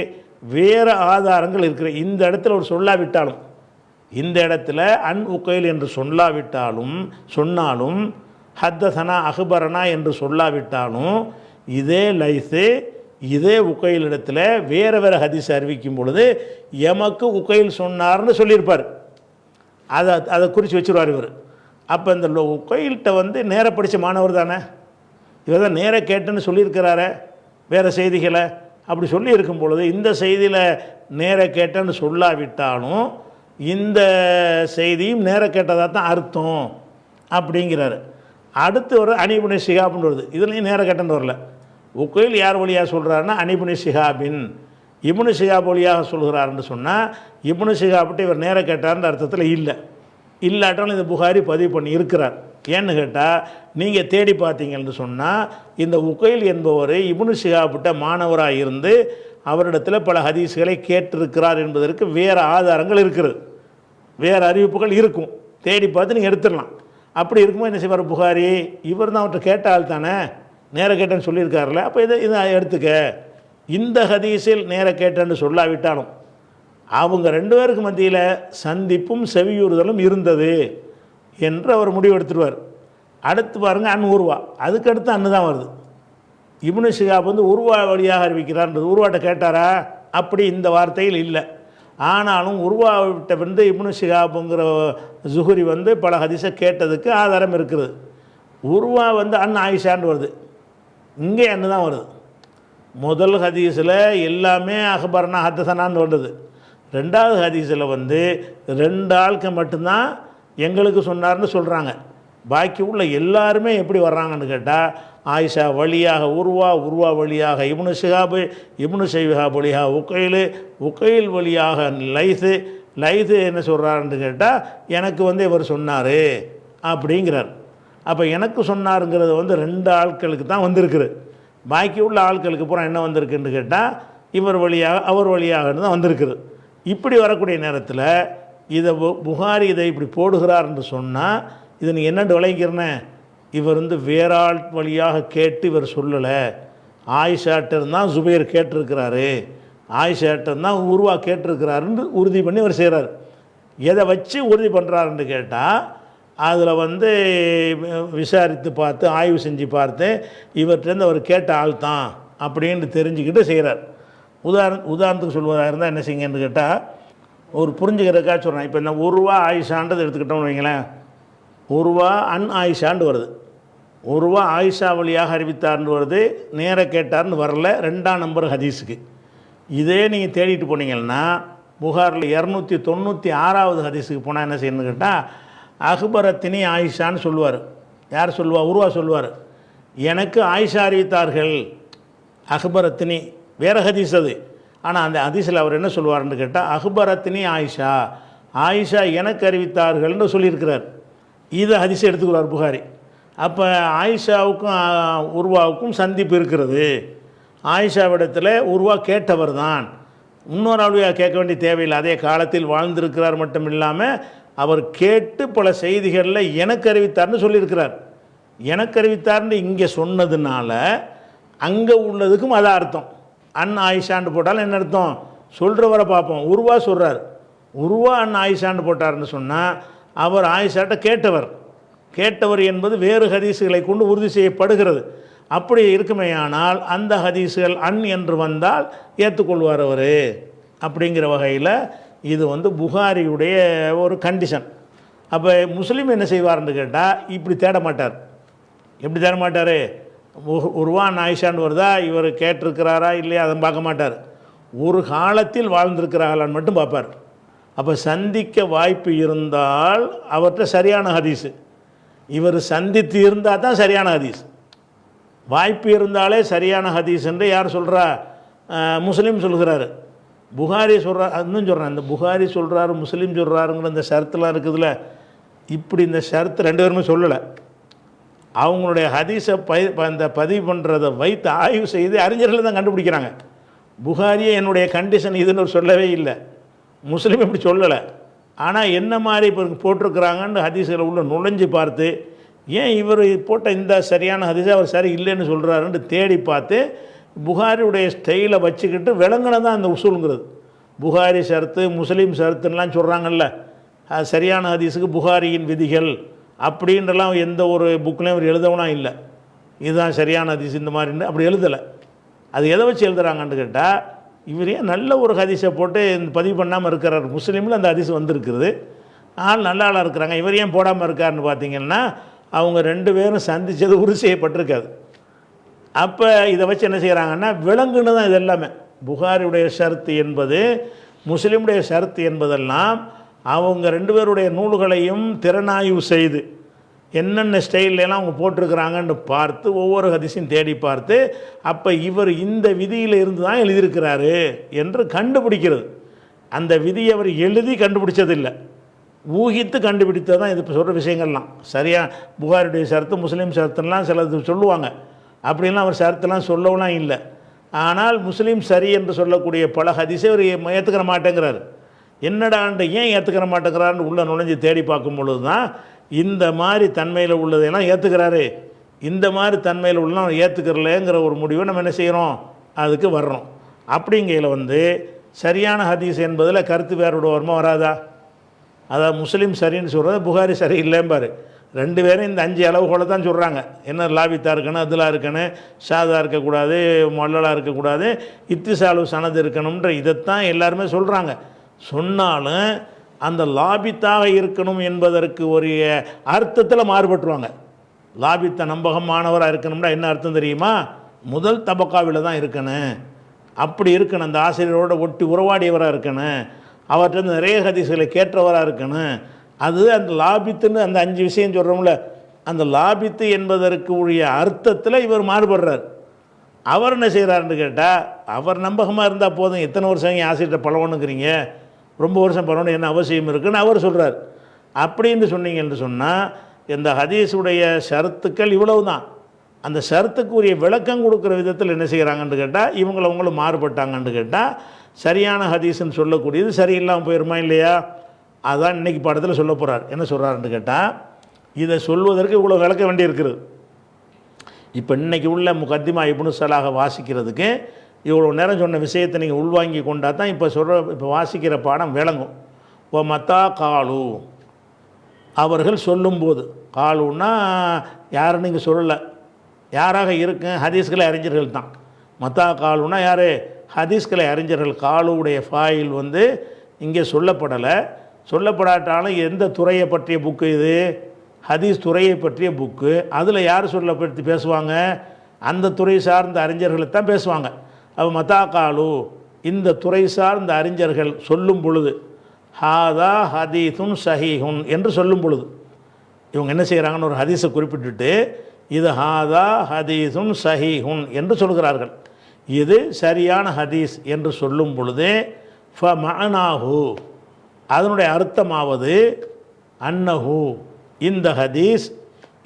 வேறு ஆதாரங்கள் இருக்கிற இந்த இடத்துல ஒரு சொல்லாவிட்டாலும், இந்த இடத்துல அன் உகைல் என்று சொன்னாலும் ஹத்தசனா அஹ்பரனா என்று சொல்லாவிட்டாலும் இதே லைஸு இதே உகைல் இடத்துல வேறு வேறு ஹதீஸ் அறிவிக்கும் பொழுது எமக்கு உகைல் சொன்னார்னு சொல்லியிருப்பார். அதை குறித்து வச்சுருவார் இவர். அப்போ இந்த உகைல்கிட்ட வந்து நேர படித்த மாணவர் தானே, இவர் தான் நேர கேட்டுன்னு சொல்லியிருக்கிறாரே வேறு செய்திகளை. அப்படி சொல்லி இருக்கும் பொழுது இந்த செய்தியில் நேர கேட்டேன்னு சொல்லாவிட்டாலும் இந்த செய்தியும் நேர கேட்டதாக தான் அர்த்தம் அப்படிங்கிறாரு. அடுத்து ஒரு அனிபுனி ஷிஹாப்னு வருது, இதுலேயும் நேர கேட்டன்னு வரல. உகைல் யார் வழியாக சொல்கிறாருன்னா அனிபுனி ஷிஹாபின், இப்னு ஷிஹாப் வழியாக சொல்கிறாருன்னு சொன்னால் இப்னு ஷிஹாப்ட்டு இவர் நேர கேட்டார்ன்ற அர்த்தத்தில் இல்லாட்டாலும் இந்த புகாரி பதிவு பண்ணி இருக்கிறார். ஏன்னு கேட்டால் நீங்கள் தேடி பார்த்தீங்கன்னு சொன்னால் இந்த உகைல் என்பவர் இப்னு ஷிஹாப்ட்ட மாணவராக இருந்து அவரிடத்தில் பல ஹதீஸ்களை கேட்டிருக்கிறார் என்பதற்கு வேறு ஆதாரங்கள் இருக்குது, வேறு அறிவிப்புகள் இருக்கும். தேடி பார்த்து நீங்கள் எடுத்துடலாம். அப்படி இருக்கும்போது என்ன செய்வார் புகாரி, இவர் தான் அவர்கிட்ட கேட்ட ஆள் தானே, நேர கேட்டேன்னு சொல்லியிருக்காருல்ல, அப்போ இதை எடுத்துக்க. இந்த ஹதீஸில் நேர கேட்டேன்னு சொல்லாவிட்டாலும் அவங்க ரெண்டு பேருக்கு மத்தியில் சந்திப்பும் செவியுறுதலும் இருந்தது என்று அவர் முடிவு எடுத்துருவார். அடுத்து பாருங்கள் அன் உருவா, அதுக்கடுத்து அன்னு தான் வருது. இப்னு ஷிஹாப் வந்து உருவா வழியாக அறிவிக்கிறார்ன்றது உருவாட்ட கேட்டாரா? அப்படி இந்த வார்த்தையில் இல்லை. ஆனாலும் உருவாவிட்ட வந்து இப்னு ஷிஹாப்புங்கிற ஜுஹுரி வந்து பல ஹதீஸை கேட்டதுக்கு ஆதாரம் இருக்குது. உருவா வந்து அன் ஆயிஷான்னு வருது, இங்கே அன்னு தான் வருது. முதல் ஹதீஸில் எல்லாமே அஹ்பர்னா ஹத்தசனான்னு வருது. ரெண்டாவது ஹதீஸில் வந்து ரெண்டு ஆளுக்கு மட்டும்தான் எங்களுக்கு சொன்னார்னு சொல்கிறாங்க. பாக்கி உள்ள எல்லாருமே எப்படி வர்றாங்கன்னு கேட்டால் ஆயிஷா வழியாக உருவா வழியாக இப்னு ஷிஹாப் வழியாக உகைல் வழியாக லைஸு என்ன சொல்கிறாருன்னு கேட்டால் எனக்கு வந்து இவர் சொன்னார் அப்படிங்கிறார். அப்போ எனக்கு சொன்னாருங்கிறது வந்து ரெண்டு ஆட்களுக்கு தான் வந்திருக்குது. பாக்கி உள்ள ஆட்களுக்கு பூரா என்ன வந்திருக்குன்னு கேட்டால் இவர் வழியாக அவர் வழியாகன்னு தான் வந்திருக்குது. இப்படி வரக்கூடிய நேரத்தில் இதை புகாரி இதை இப்படி போடுகிறார்ன்னு சொன்னால் இதை நீ என்னென்று விளங்கிறனே, இவர் வந்து வேற ஆள் வழியாக கேட்டு இவர் சொல்லலை, ஆயிஷாட்டிருந்தான் ஜுபைர் கேட்டிருக்கிறாரு, ஆயிஷாட்டிருந்தான் உருவா கேட்டிருக்கிறாருன்னு உறுதி பண்ணி அவர் செய்கிறார். எதை வச்சு உறுதி பண்ணுறாருன்னு கேட்டால் அதில் வந்து விசாரித்து பார்த்து ஆய்வு செஞ்சு பார்த்து இவர்கிட்டருந்து அவர் கேட்ட ஆள் தான் அப்படின்னு தெரிஞ்சுக்கிட்டு செய்கிறார். உதாரணத்துக்கு சொல்வதாக இருந்தால் என்ன செய்யுங்கன்னு கேட்டால் ஒரு புரிஞ்சுக்கிறதுக்காக சொல்கிறேன். இப்போ என்ன உருவா ஆயிஷான்றது எடுத்துக்கிட்டோம்னு வைங்களேன், உருவா அன் ஆயிஷான்னு வருது, உருவா ஆயிஷா வழியாக அறிவித்தார்னு வருது, நேர கேட்டார்னு வரல. 2ஆம் நம்பர் ஹதீஸுக்கு இதே நீங்கள் தேடிட்டு போனீங்கன்னா புகாரில் 296வது ஹதீஸுக்கு போனால் என்ன செய்யணும்னு கேட்டால் அஹ்பரத்தினி ஆயிஷான்னு சொல்லுவார். யார் சொல்லுவா? உருவா சொல்லுவார், எனக்கு ஆயிஷா அறிவித்தார்கள். அஹ்பரத்தினி வேறு ஹதீஸ் அது. ஆனால் அந்த ஹதீஸில் அவர் என்ன சொல்லுவார்னு கேட்டால் அஹ்பரத்தினி ஆயிஷா எனக்கு அறிவித்தார்கள்னு சொல்லியிருக்கிறார். இதை ஹதீஸை எடுத்துக்கிறார் புகாரி. அப்போ ஆயிஷாவுக்கும் உருவாவுக்கும் சந்திப்பு இருக்கிறது. ஆயிஷாவிடத்தில் உருவா கேட்டவர் தான், இன்னொரு ஆளுவையாக கேட்க வேண்டிய தேவையில்லை. அதே காலத்தில் வாழ்ந்திருக்கிறார் மட்டும் இல்லாமல் அவர் கேட்டு பல செய்திகளில் எனக்கு அறிவித்தார்னு சொல்லியிருக்கிறார். எனக்கு அறிவித்தார்னு இங்கே சொன்னதுனால அங்கே உள்ளதுக்கும் அதான் அர்த்தம். அன் ஆயிஷான்னு போட்டாலும் என்ன அர்த்தம்? சொல்கிறவரை பார்ப்போம். உருவா சொல்கிறார், உருவா அன் ஆயிஷான்னு போட்டார்னு சொன்னால் அவர் ஆயிஷாட்ட கேட்டவர் என்பது வேறு ஹதீஸுகளை கொண்டு உறுதி செய்யப்படுகிறது. அப்படி இருக்குமேயானால் அந்த ஹதீஸுகள் அன் என்று வந்தால் ஏற்றுக்கொள்வார் அவர். அப்படிங்கிற வகையில் இது வந்து புகாரியுடைய ஒரு கண்டிஷன். அப்போ முஸ்லீம் என்ன செய்வார்னு கேட்டால் இப்படி தேட மாட்டார். எப்படி தேட மாட்டார்? உருவான் ஆயிஷான்னு வருதா, இவர் கேட்டிருக்கிறாரா இல்லையா அதை பார்க்க மாட்டார். ஒரு காலத்தில் வாழ்ந்திருக்கிறார்களான்னு மட்டும் பார்ப்பார். அப்போ சந்திக்க வாய்ப்பு இருந்தால் அவர்கிட்ட சரியான ஹதீஸு, இவர் சந்தித்து இருந்தால் தான் சரியான ஹதீஸ். வாய்ப்பு இருந்தாலே சரியான ஹதீஸ் என்று யார் சொல்கிறா? முஸ்லீம் சொல்கிறாரு. புகாரி சொல்கிறார், இன்னும் சொல்கிறேன், இந்த புகாரி சொல்கிறாரு முஸ்லீம் சொல்கிறாருங்கிற இந்த ஷரத்துலாம் இருக்குதுல்ல, இப்படி இந்த ஷரத்து ரெண்டு பேருமே சொல்லலை. அவங்களுடைய ஹதீஸை அந்த பதிவு பண்ணுறதை வைத்து ஆய்வு செய்து அறிஞர்கள் தான் கண்டுபிடிக்கிறாங்க. புகாரியே என்னுடைய கண்டிஷன் இதுன்னு சொல்லவே இல்லை, முஸ்லீம் இப்படி சொல்லலை. ஆனால் என்ன மாதிரி இப்போ போட்டிருக்கிறாங்கன்னு ஹதீஸில் உள்ள நுழைஞ்சு பார்த்து, ஏன் இவர் போட்ட இந்த சரியான ஹதீஸை அவர் சரி இல்லைன்னு சொல்கிறாருன்னு தேடி பார்த்து புகாரியுடைய ஸ்டைலை வச்சுக்கிட்டு விளங்கினது தான் அந்த உசூலுங்கிறது. புகாரி ஷரத்து முஸ்லீம் ஷரத்துன்னெலாம் சொல்கிறாங்கல்ல, அது சரியான ஹதீஸுக்கு புகாரியின் விதிகள் அப்படின்றலாம் எந்த ஒரு புக்லேயும் அவர் எழுதவனா இல்லை. இதுதான் சரியான ஹதீஸ் இந்த மாதிரின்னு அப்படி எழுதலை. அது எதை வச்சு எழுதுகிறாங்கன்னு கேட்டால், இவர் ஏன் நல்ல ஒரு ஹதீஸை போட்டு பதிவு பண்ணாமல் இருக்கிறார், முஸ்லீமில் அந்த ஹதீஸ் வந்திருக்குது, ஆள் நல்ல ஆளாக இருக்கிறாங்க, இவர் ஏன் போடாமல் இருக்காருன்னு பார்த்தீங்கன்னா, அவங்க ரெண்டு பேரும் சந்தித்தது உறுதி செய்யப்பட்டிருக்காது. அப்போ இதை வச்சு என்ன செய்கிறாங்கன்னா, விலங்குன்னு தான் இது எல்லாமே. புகாரியுடைய ஷரத்து என்பது முஸ்லீமுடைய ஷரத்து என்பதெல்லாம் அவங்க ரெண்டு பேருடைய நூல்களையும் திறனாய்வு செய்து என்னென்ன ஸ்டைல்லாம் அவங்க போட்டிருக்கிறாங்கன்னு பார்த்து ஒவ்வொரு ஹதீஸையும் தேடி பார்த்து, அப்போ இவர் இந்த விதியில் இருந்து தான் எழுதியிருக்கிறாரு என்று கண்டுபிடிக்கிறது. அந்த விதியை அவர் எழுதி கண்டுபிடிச்சதில்லை, ஊகித்து கண்டுபிடித்தது தான் இது இப்போ சொல்கிற விஷயங்கள்லாம். சரியாக புகாரியுடைய ஷரத்து முஸ்லீம் ஷரத்துலாம் சிலது சொல்லுவாங்க, அப்படின்லாம் அவர் ஷரத்துலாம் சொல்லலாம் இல்லை. ஆனால் முஸ்லீம் சரி என்று சொல்லக்கூடிய பல ஹதீஸை அவர் ஏற்றுக்கிற மாட்டேங்கிறார். என்னடான்ட்டு ஏன் ஏற்றுக்கிற மாட்டேங்கிறான்னு உள்ளே நுழைஞ்சு தேடி பார்க்கும் பொழுது தான் இந்த மாதிரி தன்மையில் உள்ளதையெல்லாம் ஏற்றுக்கிறாரு, இந்த மாதிரி தன்மையில் உள்ள ஏற்றுக்கிறலேங்கிற ஒரு முடிவை நம்ம என்ன செய்கிறோம், அதுக்கு வர்றோம். அப்படிங்கையில் சரியான ஹதீஸ் என்பதில் கருத்து வேறுபட வருமா வராதா? அதாவது முஸ்லீம் சரின்னு சொல்கிறது, புகாரி சரி இல்லைம்பார். ரெண்டு பேரும் இந்த 5 அளவுகோலை தான் சொல்கிறாங்க. என்ன லாபித்தா இருக்கணும், அதிலாக இருக்கணும், ஷாதா இருக்கக்கூடாது, மொல்லலாக இருக்கக்கூடாது, இத்திசாலு சனது இருக்கணும்ன்ற இதைத்தான் எல்லாருமே சொல்கிறாங்க. சொன்னாலும் அந்த லாபித்தாக இருக்கணும் என்பதற்கு ஒரு அர்த்தத்தில் மாறுபட்டுருவாங்க. லாபித்த நம்பகமானவராக இருக்கணும்னா என்ன அர்த்தம் தெரியுமா? முதல் தபக்காவில் தான் இருக்கணும், அப்படி இருக்கணும், அந்த ஆசிரியரோட ஒட்டி உறவாடியவராக இருக்கணும், அவர்கிட்ட நிறைய ஹதீஸ்களை கேட்டவராக இருக்கணும். அது அந்த லாபித்துன்னு அந்த 5 விஷயம் சொல்கிறோம்ல, அந்த லாபித்து என்பதற்கு உரிய அர்த்தத்தில் இவர் மாறுபடுறார். அவர் என்ன செய்கிறாருன்னு கேட்டால், அவர் நம்பகமாக இருந்தால் போதும், எத்தனை வருஷம் ஆசிரியர்கிட்ட பழகணுங்கிறீங்க, ரொம்ப வருஷம் பழகணும் என்ன அவசியம் இருக்குன்னு அவர் சொல்கிறார். அப்படின்னு சொன்னீங்கன்னு சொன்னால் இந்த ஹதீஸுடைய ஷரத்துக்கள் இவ்வளவு தான். அந்த ஷரத்துக்கு உரிய விளக்கம் கொடுக்குற விதத்தில் என்ன செய்கிறாங்கன்னு கேட்டால், இவங்களும் மாறுபட்டாங்கன்னு கேட்டால் சரியான ஹதீஸ்ன்னு சொல்லக்கூடியது சரியில்லாமல் போயிருமா இல்லையா? அதான் இன்றைக்கி பாடத்தில் சொல்ல போகிறார். என்ன சொல்கிறாருன்னு கேட்டால், இதை சொல்வதற்கு இவ்வளோ விளக்க வேண்டியிருக்கிறது. இப்போ இன்றைக்கி உள்ள முகத்திமா இப்னு ஸலாஹை வாசிக்கிறதுக்கு இவ்வளோ நேரம் சொன்ன விஷயத்தை நீங்கள் உள்வாங்கி கொண்டா தான் இப்போ வாசிக்கிற பாடம் விளங்கும். ஓ மத்தா காலு, அவர்கள் சொல்லும்போது, காலுன்னா யாருன்னு இங்கே சொல்லலை, யாராக இருக்கு, ஹதீஸ்களை அறிஞர்கள் தான். மத்தா காலுன்னா யார்? ஹதீஸ்களை அறிஞர்கள். காலுடைய ஃபாயில் இங்கே சொல்லப்படலை. சொல்லப்படாட்டாலும் எந்த துறையை பற்றிய புக்கு இது? ஹதீஸ் துறையை பற்றிய புக்கு. அதில் யார் சொல்லப்பற்றி பேசுவாங்க? அந்த துறை சார்ந்த அறிஞர்களை தான் பேசுவாங்க. அப்போ மத்தா காலு, இந்த துறை சார்ந்த அறிஞர்கள் சொல்லும் பொழுது, ஹாதா ஹதீஸுன் சஹீஹுன் என்று சொல்லும் பொழுது, இவங்க என்ன செய்கிறாங்கன்னு ஒரு ஹதீஸை குறிப்பிட்டுட்டு, இது ஹாதா ஹதீஸுன் சஹீஹுன் என்று சொல்கிறார்கள், இது சரியான ஹதீஸ் என்று சொல்லும் பொழுது, ஃப மஅனாஹு, அதனுடைய அர்த்தமாவது, அன்னஹு, இந்த ஹதீஸ்,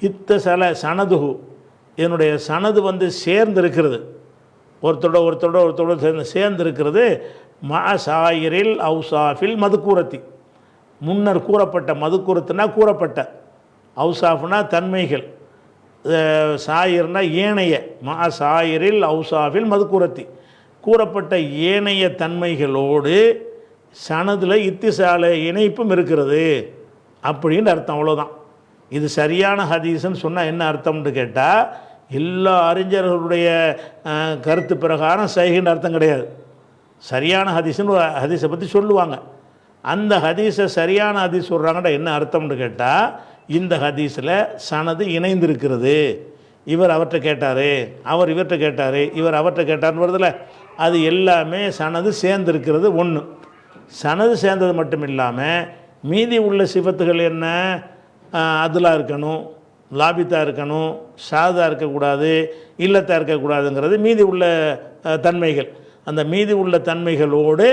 இத்தசல சனதுஹு, இதனுடைய சனது சேர்ந்திருக்கிறது, ஒருத்தரோட சேர்ந்திருக்கிறது, மஅசாயிரில் அவுசாஃபில் மதுக்கூரத்தி, முன்னர் கூறப்பட்ட, மதுக்கூரத்துனா கூறப்பட்ட, அவுசாஃப்னா தன்மைகள், சாயிர்னா ஏனைய, மஅசாயிரில் அவுசாஃபில் மதுக்கூரத்தி, கூறப்பட்ட ஏனைய தன்மைகளோடு சனதில் இத்திசால இணைப்பும் இருக்கிறது அப்படின்னு அர்த்தம். அவ்வளோதான். இது சரியான ஹதீஸ்ன்னு சொன்னால் என்ன அர்த்தம்னு கேட்டால், எல்லா அறிஞர்களுடைய கருத்து பிரகாரம் சஹீஹ்ன்ற அர்த்தம் கிடையாது. சரியான ஹதீஸ்ன்னு ஒரு ஹதீஸை பற்றி சொல்லுவாங்க. அந்த ஹதீஸை சரியான ஹதீஸ் சொல்கிறாங்கடா என்ன அர்த்தம்னு கேட்டால், இந்த ஹதீஸில் சனது இணைந்திருக்கிறது, இவர் அவர்கிட்ட கேட்டார், அவர் இவர்கிட்ட கேட்டார், இவர் அவர்கிட்ட கேட்டார்னு வருதில்ல, அது எல்லாமே சனது சேர்ந்திருக்கிறது. ஒன்று, சனது சேர்ந்தது மட்டும் இல்லாமல் மீதி உள்ள சிஃபத்துகள் என்ன? அதுலாக இருக்கணும், லாபித்தா இருக்கணும், ஷாதா இருக்கக்கூடாது, இல்லத்தா இருக்கக்கூடாதுங்கிறது மீதி உள்ள தன்மைகள். அந்த மீதி உள்ள தன்மைகளோடு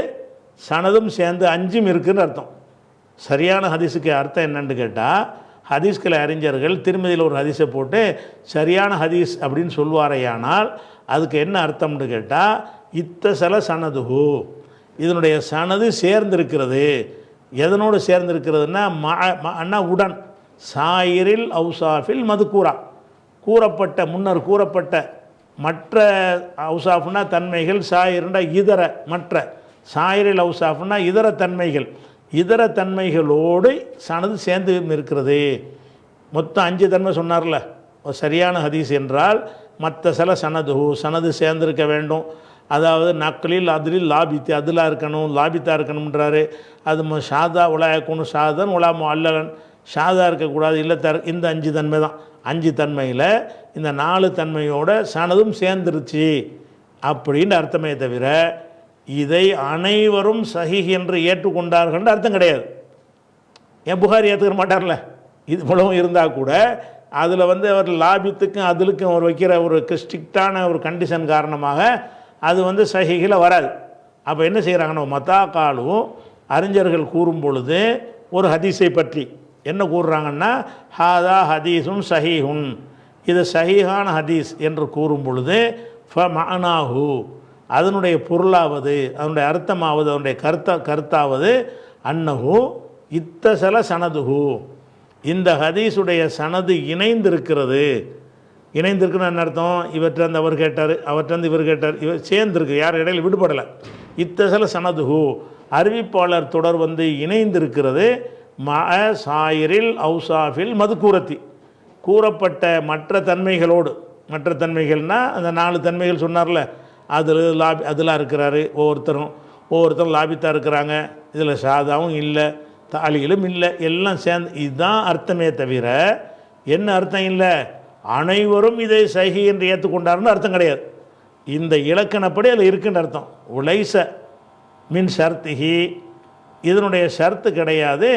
சனதும் சேர்ந்து 5ம் இருக்குதுன்னு அர்த்தம். சரியான ஹதீஸுக்கு அர்த்தம் என்னன்னு கேட்டால், ஹதீஸ்களை அறிஞர்கள் திருமதியில் ஒரு ஹதீஸை போட்டு சரியான ஹதீஸ் அப்படின்னு சொல்வாரையானால் அதுக்கு என்ன அர்த்தம்னு கேட்டால், இத்தசல சனதுஹு, இதனுடைய சனது சேர்ந்திருக்கிறது. எதனோடு சேர்ந்திருக்கிறதுனா அண்ணா உடன், சாயிரில் அவுசாஃபில் மதுக்கூரா, கூறப்பட்ட முன்னர் கூறப்பட்ட மற்ற அவுசாஃப்னா தன்மைகள், சாயிர்னா இதர மற்ற, சாயிரில் அவுசாஃப்னா இதர தன்மைகள், இதர தன்மைகளோடு சனது சேர்ந்து இருக்கிறது. மொத்தம் 5 தன்மை சொன்னார்ல. சரியான ஹதீஸ் என்றால் மற்ற சில சனது சேர்ந்திருக்க வேண்டும். அதாவது நக்லில் அதில் லாபித்து அதிலாக இருக்கணும், லாபித்தாக இருக்கணுன்றாரு. அது ஷாதா உலாயக்கணும், ஷாதன் உலாமு அல்லலன், ஷாதா இருக்கக்கூடாது, இல்லத்தார். இந்த 5 தன்மை தான். 5 தன்மையில் இந்த 4 தன்மையோட சனதும் சேர்ந்துருச்சு அப்படின்னு அர்த்தமே தவிர இதை அனைவரும் சஹீஹ் என்று ஏற்றுக்கொண்டார்கள் அர்த்தம் கிடையாது. ஏன் புகாரி ஏற்றுக்க மாட்டார்ல? இது மூலமும் இருந்தால் கூட அதில் அவர் லாபித்துக்கும் அதிலுக்கும் அவர் வைக்கிற ஒரு ஸ்ட்ரிக்டான ஒரு கண்டிஷன் காரணமாக அது சஹீஹில் வராது. அப்போ என்ன செய்கிறாங்கன்னா, மத்தாக்காலும் அறிஞர்கள் கூறும் பொழுது ஒரு ஹதீஸை பற்றி என்ன கூறுறாங்கன்னா, ஹாதா ஹதீஸும் சஹீஹுன், இது சஹீஹான ஹதீஸ் என்று கூறும் பொழுது ஃபமஅனாஹு, அதனுடைய பொருளாவது, அதனுடைய அர்த்தமாவது, அதனுடைய கருத்தாவது அன்னஹு இத்தசல சனதுஹு, இந்த ஹதீஸுடைய சனது இணைந்திருக்கிறது. இணைந்திருக்குன்னு அர்த்தம், இவற்றிலிருந்து அவர் கேட்டார், அவற்றிலிருந்து இவர் கேட்டார், இவர் சேர்ந்திருக்கு, யார் இடையில் விடுபடலை. இத்தசல சனதுஹு, அறிவிப்பாளர் தொடர் இணைந்திருக்கிறது. மஅ சாயிரில் அவுசாஃபில் மதுக்கூரத்தி, கூறப்பட்ட மற்ற தன்மைகளோடு. மற்ற தன்மைகள்னால் அந்த 4 தன்மைகள் சொன்னார்ல, அதில் இருக்கிறாரு. ஒவ்வொருத்தரும் லாபித்தாக இருக்கிறாங்க. இதில் சாதாவும் இல்லை, தாலிகளும் இல்லை, எல்லாம் சேர்ந்து. இதுதான் அர்த்தமே தவிர என்ன அர்த்தம் இல்லை, அனைவரும் இதை சஹீஹ் என்று ஏற்றுக்கொண்டார்னு அர்த்தம் கிடையாது. இந்த இலக்கணப்படி அதில் இருக்குன்னு அர்த்தம். உலைச மின் ஷர்த்திஹி, இதனுடைய ஷர்த்து கிடையாது.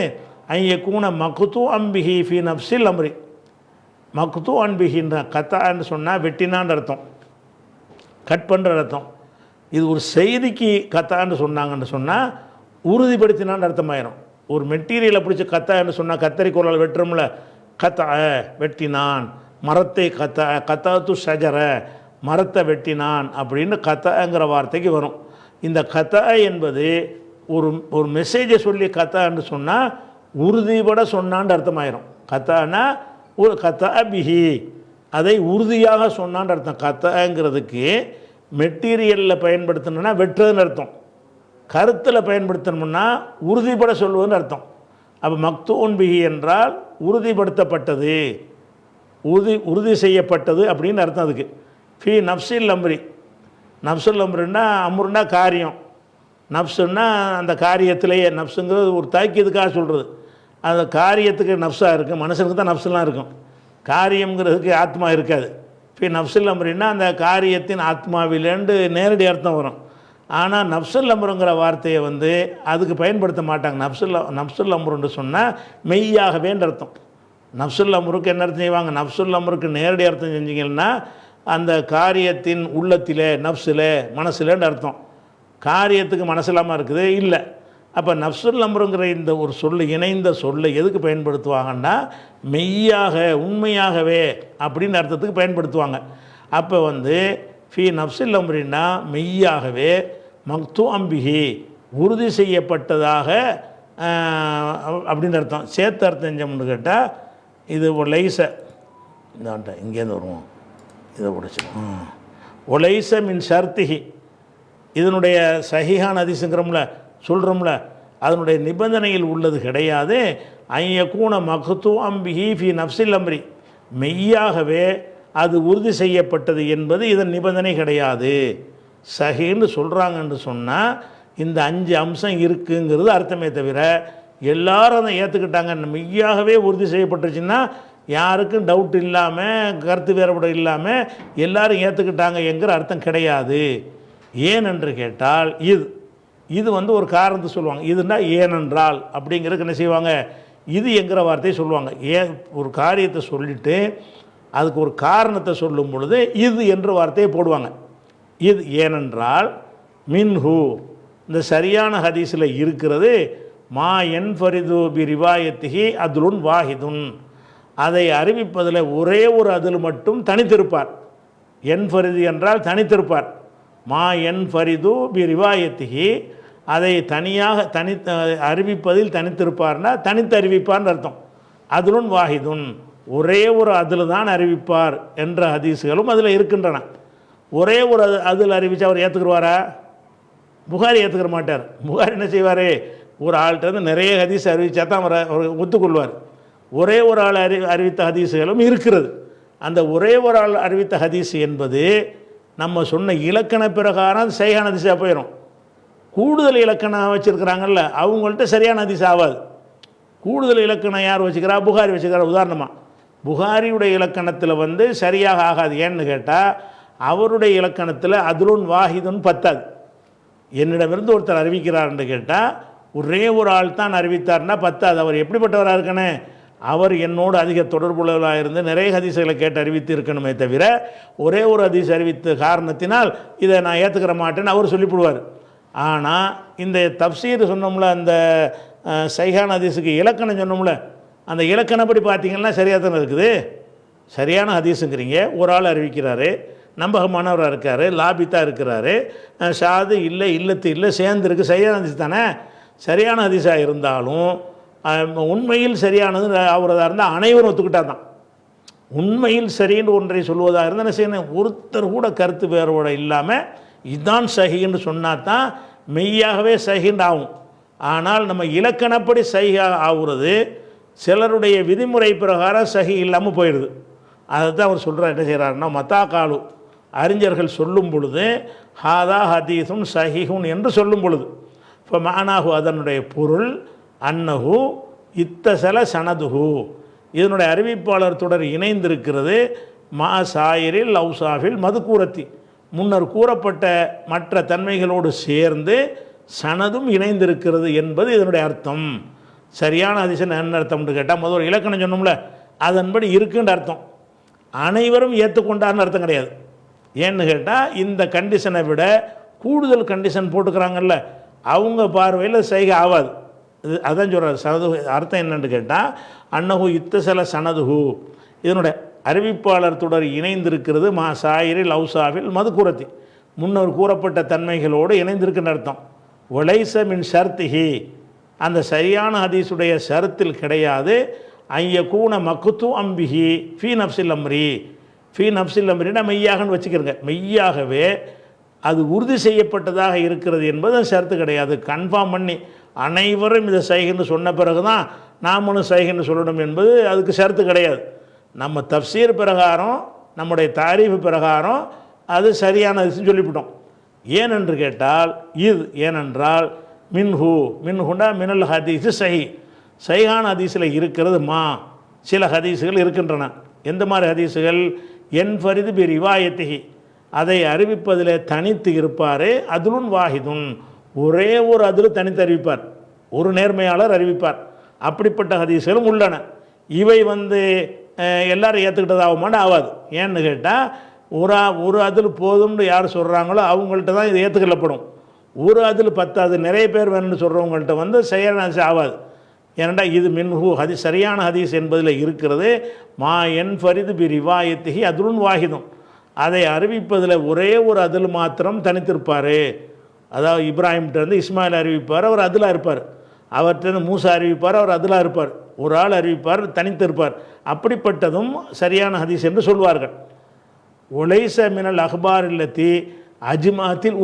ஐயக்கூன மக்தூ அம்பிஹி ஃபி நப்சில் அம்ரி, மக்தூ அன்பிஹின்ற கத்தான்னு சொன்னால் வெட்டினான்னு அர்த்தம், கட் பண்ணுற அர்த்தம். இது ஒரு செய்திக்கு கத்தான்னு சொன்னாங்கன்னு சொன்னால் உறுதிப்படுத்தினான்னு அர்த்தமாயிரும். ஒரு மெட்டீரியலை பிடிச்சி கத்தான்னு சொன்னால் கத்தரிக்கோளால் வெட்டுறோம்ல, கத்தா வெட்டினான், மரத்தை கத்தாத்து ஷஜர, மரத்தை வெட்டினான் அப்படின்னு கத்தாங்கிற வார்த்தைக்கு வரும். இந்த கத்தா என்பது ஒரு மெசேஜை சொல்லி கத்தான்னு சொன்னால் உறுதிபட சொன்னான்னு அர்த்தமாயிரும். கத்தானா ஒரு கத்தா பிஹி, அதை உறுதியாக சொன்னான்னு அர்த்தம். கத்தாங்கிறதுக்கு மெட்டீரியலில் பயன்படுத்தணுன்னா வெட்டுறதுன்னு அர்த்தம், கருத்தில் பயன்படுத்தணும்னா உறுதிபட சொல்வதுன்னு அர்த்தம். அப்போ மக்தூன் பிஹி என்றால் உறுதிப்படுத்தப்பட்டது, உறுதி செய்யப்பட்டது அப்படின்னு அர்த்தம். அதுக்கு ஃபி நப்சில் அம்ரி, நப்சுல் அம்ருன்னா அம்ருன்னா காரியம், நப்சுன்னா அந்த காரியத்திலேயே, நப்சுங்கிறது ஒரு தாக்கியதுக்காக சொல்கிறது. அந்த காரியத்துக்கு நப்ஸாக இருக்குது, மனுஷனுக்கு தான் நப்சுலாம் இருக்கும், காரியங்கிறதுக்கு ஆத்மா இருக்காது. இப்போ நப்சுல் அம்ரின்னா அந்த காரியத்தின் ஆத்மாவிலேண்டு நேரடி அர்த்தம் வரும். ஆனால் நப்சுல் அம்ருங்கிற வார்த்தையை அதுக்கு பயன்படுத்த மாட்டாங்க. நப்சுல் அம்ருன்னு சொன்னால் மெய்யாகவேன்ற அர்த்தம். நப்சுல் அம்ருக்கு என்ன அர்த்தம் செய்வாங்க, நப்சுல் அம்ருக்கு நேரடி அர்த்தம் செஞ்சிங்கன்னா அந்த காரியத்தின் உள்ளத்திலே, நப்சில், மனசிலேன்னு அர்த்தம். காரியத்துக்கு மனசில்லாமல் இருக்குது இல்லை. அப்போ நப்சுல் அம்ருங்கிற இந்த ஒரு சொல்லு, இணைந்த சொல்லை எதுக்கு பயன்படுத்துவாங்கன்னா மெய்யாக, உண்மையாகவே அப்படின்னு அர்த்தத்துக்கு பயன்படுத்துவாங்க. அப்போ ஃபி நப்சுல் அம்ரின்னா மெய்யாகவே, மக்தூ அம்பிஹி உறுதி செய்யப்பட்டதாக அப்படின்னு அர்த்தம். சேர்த்து அர்த்தம் செஞ்சோம்னு கேட்டால் இது ஒலைச, இதான்ட்ட இங்கேருந்து வருவோம், இதை பிடிச்சிடும். ஒலைச மின் ஷர்த்திஹி, இதனுடைய சஹீஹான ஹதீஸுங்கிறோம்ல, சொல்கிறோம்ல, அதனுடைய நிபந்தனையில் உள்ளது கிடையாது. ஐயக்கூன மக்தூ அம்பிஹி ஃபி நப்சில் அம்ரி, மெய்யாகவே அது உறுதி செய்யப்பட்டது என்பது இதன் நிபந்தனை கிடையாது. சஹீன்னு சொல்கிறாங்கன்னு சொன்னால் இந்த 5 அம்சம் இருக்குங்கிறது அர்த்தமே தவிர எல்லாரும் அதை ஏற்றுக்கிட்டாங்க, மெய்யாகவே உறுதி செய்யப்பட்டுருச்சுன்னா யாருக்கும் டவுட் இல்லாமல், கருத்து வேறுபாடு இல்லாமல் எல்லாரும் ஏற்றுக்கிட்டாங்க என்கிற அர்த்தம் கிடையாது. ஏனென்று கேட்டால் இது ஒரு காரணத்தை சொல்லுவாங்க. இதுனா ஏனென்றால் அப்படிங்கிறதுக்கு என்ன செய்வாங்க, இது என்கிற வார்த்தையை சொல்லுவாங்க. ஏன் ஒரு காரியத்தை சொல்லிவிட்டு அதுக்கு ஒரு காரணத்தை சொல்லும் பொழுது இது என்ற வார்த்தையை போடுவாங்க. இது ஏனென்றால் மின்ஹு, இந்த சரியான ஹதீஸில் இருக்கிறது மா என்ஃபரிது பி ரிவாயத்திஹி அதுலுன் வாஹிதுன், அதை அறிவிப்பதில் ஒரே ஒரு அதில் மட்டும் தனித்திருப்பார். என்ஃபரிது என்றால் தனித்திருப்பார். மா என்ஃபரிது பி ரிவாயத்திஹி, அதை தனியாக அறிவிப்பதில் தனித்திருப்பார்னா தனித்து அறிவிப்பார்னு அர்த்தம். அதுலுன் வாஹிதுன், ஒரே ஒரு அதில் தான் அறிவிப்பார் என்ற ஹதீஸுகளும் அதில் இருக்கின்றன. ஒரே ஒரு அதில் அறிவித்து அவர் ஏற்றுக்குருவாரா? புகாரி ஏற்றுக்கிற மாட்டார். புகாரி என்ன செய்வார்? ஒரு ஆள்கிட்ட நிறைய ஹதீஸ் அறிவித்தா தான் அவர் ஒத்துக்கொள்வார். ஒரே ஒரு ஆள் அறிவித்த ஹதீஸுகளும் இருக்கிறது. அந்த ஒரே ஒரு ஆள் அறிவித்த ஹதீஸ் என்பது நம்ம சொன்ன இலக்கண பிரகாரம் சரியான ஹதீஸாக போயிடும். கூடுதல் இலக்கணம் வச்சுருக்கிறாங்கல்ல, அவங்கள்ட்ட சரியான ஹதீஸ் ஆகாது. கூடுதல் இலக்கணம் யார் வச்சுக்கிறா? புகாரி வச்சுக்கிறா. உதாரணமாக புகாரியுடைய இலக்கணத்தில் சரியாக ஆகாது. ஏன்னு கேட்டால் அவருடைய இலக்கணத்தில் அதுலுன் வாஹிதுன்னு பத்தாது. என்னிடமிருந்து ஒருத்தர் அறிவிக்கிறார்னு கேட்டால் ஒரே ஒரு ஆள் தான் அறிவித்தார்னா பத்தாது. அவர் எப்படிப்பட்டவராக இருக்கணும்? அவர் என்னோடு அதிக தொடர்புள்ளவராக இருந்து நிறைய ஹதீஸுகளை கேட்டு அறிவித்து இருக்கணுமே தவிர ஒரே ஒரு ஹதீஸ் அறிவித்த காரணத்தினால் இதை நான் ஏற்றுக்கிற மாட்டேன்னு அவர் சொல்லிவிடுவார். ஆனால் இந்த தப்சீர் சொன்னோம்ல, அந்த சைஹான ஹதீஸுக்கு இலக்கணம் சொன்னோம்ல, அந்த இலக்கணப்படி பார்த்திங்கன்னா சரியாக தானே இருக்குது. சரியான ஹதீஸுங்கிறீங்க, ஒரு ஆள் அறிவிக்கிறாரு, நம்பகமானவராக இருக்கார், லாபித்தாக இருக்கிறாரு, ஷாது இல்லை, இல்லத்து இல்லை, சேர்ந்துருக்கு, சரியான ஹதீஸ் தானே. சரியான ஹதீஸாக இருந்தாலும் உண்மையில் சரியானது அவரதாக இருந்தால் அனைவரும் ஒத்துக்கிட்டால் தான். உண்மையில் சரின்னு ஒன்றை சொல்வதாக இருந்தால் என்ன செய்யணும்? ஒருத்தர் கூட கருத்து வேறுபாடு இல்லாமல் இதுதான் சஹின்னு சொன்னால் தான் மெய்யாகவே சஹின்னு ஆகும். ஆனால் நம்ம இலக்கணப்படி சஹியாக ஆகுறது சிலருடைய விதிமுறை பிரகாரம் சஹி இல்லாமல் போயிடுது. அதை தான் அவர் சொல்கிறார். என்ன செய்கிறாருன்னா, மத்தா காலு, அறிஞர்கள் சொல்லும் பொழுது ஹாதா ஹதீஸும் சஹிஹுன் என்று சொல்லும் பொழுது இப்போ மானாகு, அதனுடைய பொருள் அன்னஹு இத்தசல சனதுஹு, இதனுடைய அறிவிப்பாளர் தொடர் இணைந்திருக்கிறது. மா சாயிரில் லவ்சாஃபில் மதுக்கூரத்தி, முன்னர் கூறப்பட்ட மற்ற தன்மைகளோடு சேர்ந்து சனதும் இணைந்திருக்கிறது என்பது இதனுடைய அர்த்தம். சரியான ஹதீஸின் என்ன அர்த்தம்னு கேட்டால், முதல் இலக்கணம் சொன்னோம்ல, அதன்படி இருக்குன்ற அர்த்தம். அனைவரும் ஏற்றுக்கொண்டார்னு அர்த்தம் கிடையாது. ஏன்னு கேட்டால் இந்த கண்டிஷனை விட கூடுதல் கண்டிஷன் போட்டுக்கிறாங்கல்ல, அவங்க பார்வையில் சைகை ஆகாது. இது அதான் சொல்கிறார். சனது அர்த்தம் என்னென்னு கேட்டால், அன்னஹு இத்தசல சனதுஹு, இதனுடைய அறிவிப்பாளர் தொடர் இணைந்திருக்கிறது. மா சாயிரில் லவ்சாவில் மதுக்கூரத்தி, முன்னர் கூறப்பட்ட தன்மைகளோடு இணைந்திருக்குன்னு அர்த்தம். ஒலைச மின் ஷர்த்திஹி, அந்த சரியான ஹதீஸுடைய ஷரத்தில் கிடையாது. ஐயக்கூன மக்குத்து அம்பிஹி ஃபீ நப்சில் அம்ரி, ஃபீ நப்சில் அம்ரினா மெய்யாகன்னு வச்சுக்கிறங்க. மெய்யாகவே அது உறுதி செய்யப்பட்டதாக இருக்கிறது என்பது ஷரத்து கிடையாது. கன்ஃபார்ம் பண்ணி அனைவரும் இதை சைகின்னு சொன்ன பிறகு தான் நாமளும் சைகின்னு சொல்லணும் என்பது அதுக்கு ஷரத்து கிடையாது. நம்ம தப்சீர் பிரகாரம், நம்முடைய தாரீஃபு பிரகாரம் அது சரியானதுன்னு சொல்லிவிட்டோம். ஏனென்று கேட்டால் ஏனென்றால் மின்ஹுண்டா மினல் ஹதீஸு சஹி, சைஹான ஹதீஸில் இருக்கிறது சில ஹதீஸுகள் இருக்கின்றன. எந்த மாதிரி ஹதீஸுகள்? என்ஃபரிது பி ரிவாயத்திஹி, அதை அறிவிப்பதில் தனித்து இருப்பார். அதுலுன் வாஹிதுன், ஒரே ஒரு அதில் தனித்து அறிவிப்பார், ஒரு நேர்மையாளர் அறிவிப்பார். அப்படிப்பட்ட ஹதீஸ்களும் உள்ளன. இவை எல்லாரும் ஏற்றுக்கிட்டதாகுமான்னு ஆகாது. ஏன்னு கேட்டால் ஒரு அதில் போதும்னு யார் சொல்கிறாங்களோ அவங்கள்ட்ட தான் இது ஏற்றுக்கொள்ளப்படும். ஒரு அதில் 10 நிறைய பேர் வேணும்னு சொல்கிறவங்கள்ட்ட சரியான ஹதீஸ் ஆகாது. ஏனெண்டா இது மின்ஹு ஹதீஸ், சரியான ஹதீஸ் என்பதில் இருக்கிறது. மா என்ஃபரிது பி ரிவாயத்திஹி அதுலுன் வாஹிதுன், அதை அறிவிப்பதில் ஒரே ஒரு அதில் மாத்திரம் தனித்திருப்பார். அதாவது இப்ராஹிம்கிட்ட இஸ்மாயில் அறிவிப்பார், அவர் அதிலாக இருப்பார். அவர்கிட்ட மூசா அறிவிப்பார், அவர் அதிலாக இருப்பார். ஒரு ஆள் அறிவிப்பார், தனித்திருப்பார். அப்படிப்பட்டதும் சரியான ஹதீஸ் என்று சொல்வார்கள். ஒலைச மினல் அஹ்பார் இல்லத்தி அஜ்மாத்தில்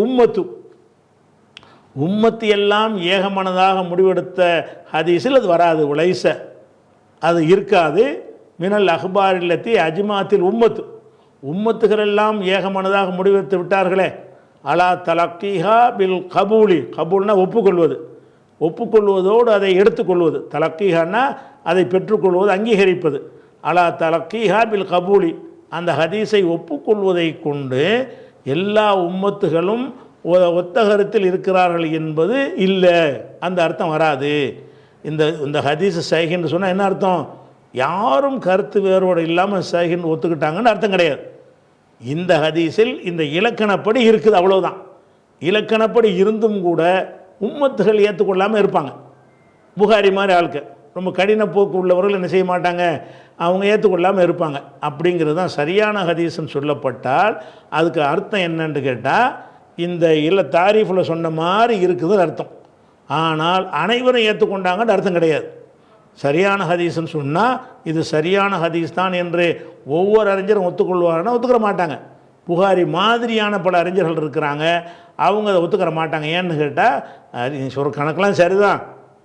உம்மத்து எல்லாம் ஏகமனதாக முடிவெடுத்த ஹதீஸில் அது வராது. ஒலைச அது இருக்காது. மினல் அஹ்பார் இல்லத்தி அஜ்மாத்தில் உம்மத்துகள் எல்லாம் ஏகமனதாக முடிவெடுத்து விட்டார்களே, அலா தலக்கீஹா பில் கபூல்னா ஒப்புக்கொள்வதோடு அதை எடுத்துக்கொள்வது. தலக்கீஹான்னா அதை பெற்றுக்கொள்வது, அங்கீகரிப்பது. அலா தலக்கீஹா பில் கபூலி, அந்த ஹதீஸை ஒப்புக்கொள்வதை கொண்டு எல்லா உம்மத்துகளும் ஒத்த கருத்தில் இருக்கிறார்கள் என்பது இல்லை, அந்த அர்த்தம் வராது. இந்த ஹதீஸ் சஹீஹ்னு சொன்னால் என்ன அர்த்தம்? யாரும் கருத்து வேறுபாடு இல்லாமல் சஹீஹ்னு ஒத்துக்கிட்டாங்கன்னு அர்த்தம் கிடையாது. இந்த ஹதீஸில் இந்த இலக்கணப்படி இருக்குது, அவ்வளோதான். இலக்கணப்படி இருந்தும் கூட உம்மத்துகள் ஏற்றுக்கொள்ளாமல் இருப்பாங்க. புகாரி மாதிரி ஆளுக்கு ரொம்ப கடின போக்கு உள்ளவர்கள் என்ன செய்ய மாட்டாங்க, அவங்க ஏற்றுக்கொள்ளாமல் இருப்பாங்க. அப்படிங்கிறது தான் சரியான ஹதீஸ்ன்னு சொல்லப்பட்டால் அதுக்கு அர்த்தம் என்னன்னு கேட்டால், இந்த தாரீஃபில் சொன்ன மாதிரி இருக்குதுன்னு அர்த்தம். ஆனால் அனைவரும் ஏற்றுக்கொண்டாங்கன்னு அர்த்தம் கிடையாது. சரியான ஹதீஸ்ன்னு சொன்னால் இது சரியான ஹதீஸ் தான் என்று ஒவ்வொரு அறிஞரும் ஒத்துக்கொள்வாங்கன்னா ஒத்துக்கிற மாட்டாங்க. புகாரி மாதிரியான பல அறிஞர்கள் இருக்கிறாங்க, அவங்க அதை ஒத்துக்கிற மாட்டாங்க. ஏன்னு கேட்டால் ஒரு கணக்கெலாம் சரிதான்,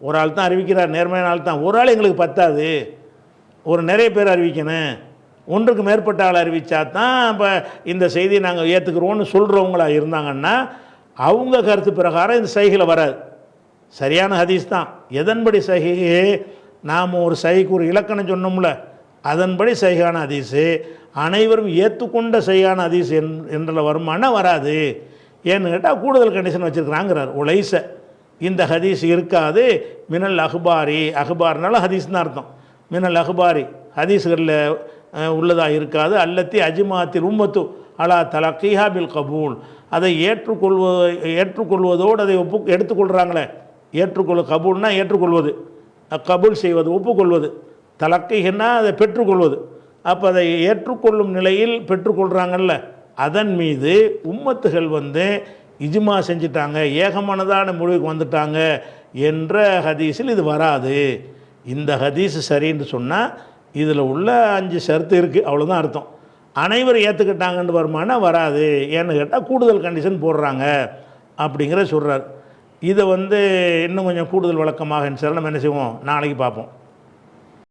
ஒரு ஆள் தான் அறிவிக்கிறார், நேர்மையான ஆள் தான், ஒரு ஆள் எங்களுக்கு பத்தாது, ஒரு நிறைய பேர் அறிவிக்கணும், ஒன்றுக்கு மேற்பட்ட ஆள் அறிவித்தா தான் இப்போ இந்த செய்தியை நாங்கள் ஏற்றுக்கிறோன்னு சொல்கிறவங்களா இருந்தாங்கன்னா அவங்க கருத்து பிரகாரம் இந்த சைகில் வராது. சரியான ஹதீஸ் தான். எதன்படி சஹி, நாம் ஒரு சஹிக்கு ஒரு இலக்கணம் சொன்னோம்ல, அதன்படி சஹியான ஹதீஸு அனைவரும் ஏற்றுக்கொண்ட சஹியான ஹதீஸ் என்ற வருமானா வராது. ஏன்னு கேட்டால் கூடுதல் கண்டிஷன் வச்சுருக்கிறாங்கிறார். உலைச, இந்த ஹதீஸ் இருக்காது. மினல் அஹ்பாரி, அஹ்பார்னால ஹதீஸ் தான் அர்த்தம். மினல் அஹ்பாரி ஹதீஸ்களில் உள்ளதாக இருக்காது. அல்லத்தி அஜ்மாத்தில் உம்மத்து அலா தலக்கீஹா பில் கபூல், அதை ஏற்றுக்கொள்வதோடு அதை எடுத்துக்கொள்கிறாங்களே, கபூல்னா ஏற்றுக்கொள்வது, கபூல் செய்வது, ஒப்புக்கொள்வது, தலக்கீஹன்னா அதை பெற்றுக்கொள்வது. அப்போ அதை ஏற்றுக்கொள்ளும் நிலையில் பெற்றுக்கொள்கிறாங்கல்ல, அதன் மீது உம்மத்துகள் இஜ்மா செஞ்சிட்டாங்க, ஏகமானதான முடிவுக்கு வந்துட்டாங்க என்ற ஹதீஸில் இது வராது. இந்த ஹதீஸ் சரின்னு சொன்னால் இதில் உள்ள 5 ஷர்த்து இருக்குது, அவ்வளோதான் அர்த்தம். அனைவரும் ஏற்றுக்கிட்டாங்கன்னு வருமானா வராது. ஏன்னு கேட்டால் கூடுதல் கண்டிஷன் போடுறாங்க அப்படிங்கிற சொல்கிறார். இதை இன்னும் கொஞ்சம் கூடுதல் விளக்கமாக நம்ம என்ன செய்வோம், நாளைக்கு பார்ப்போம்.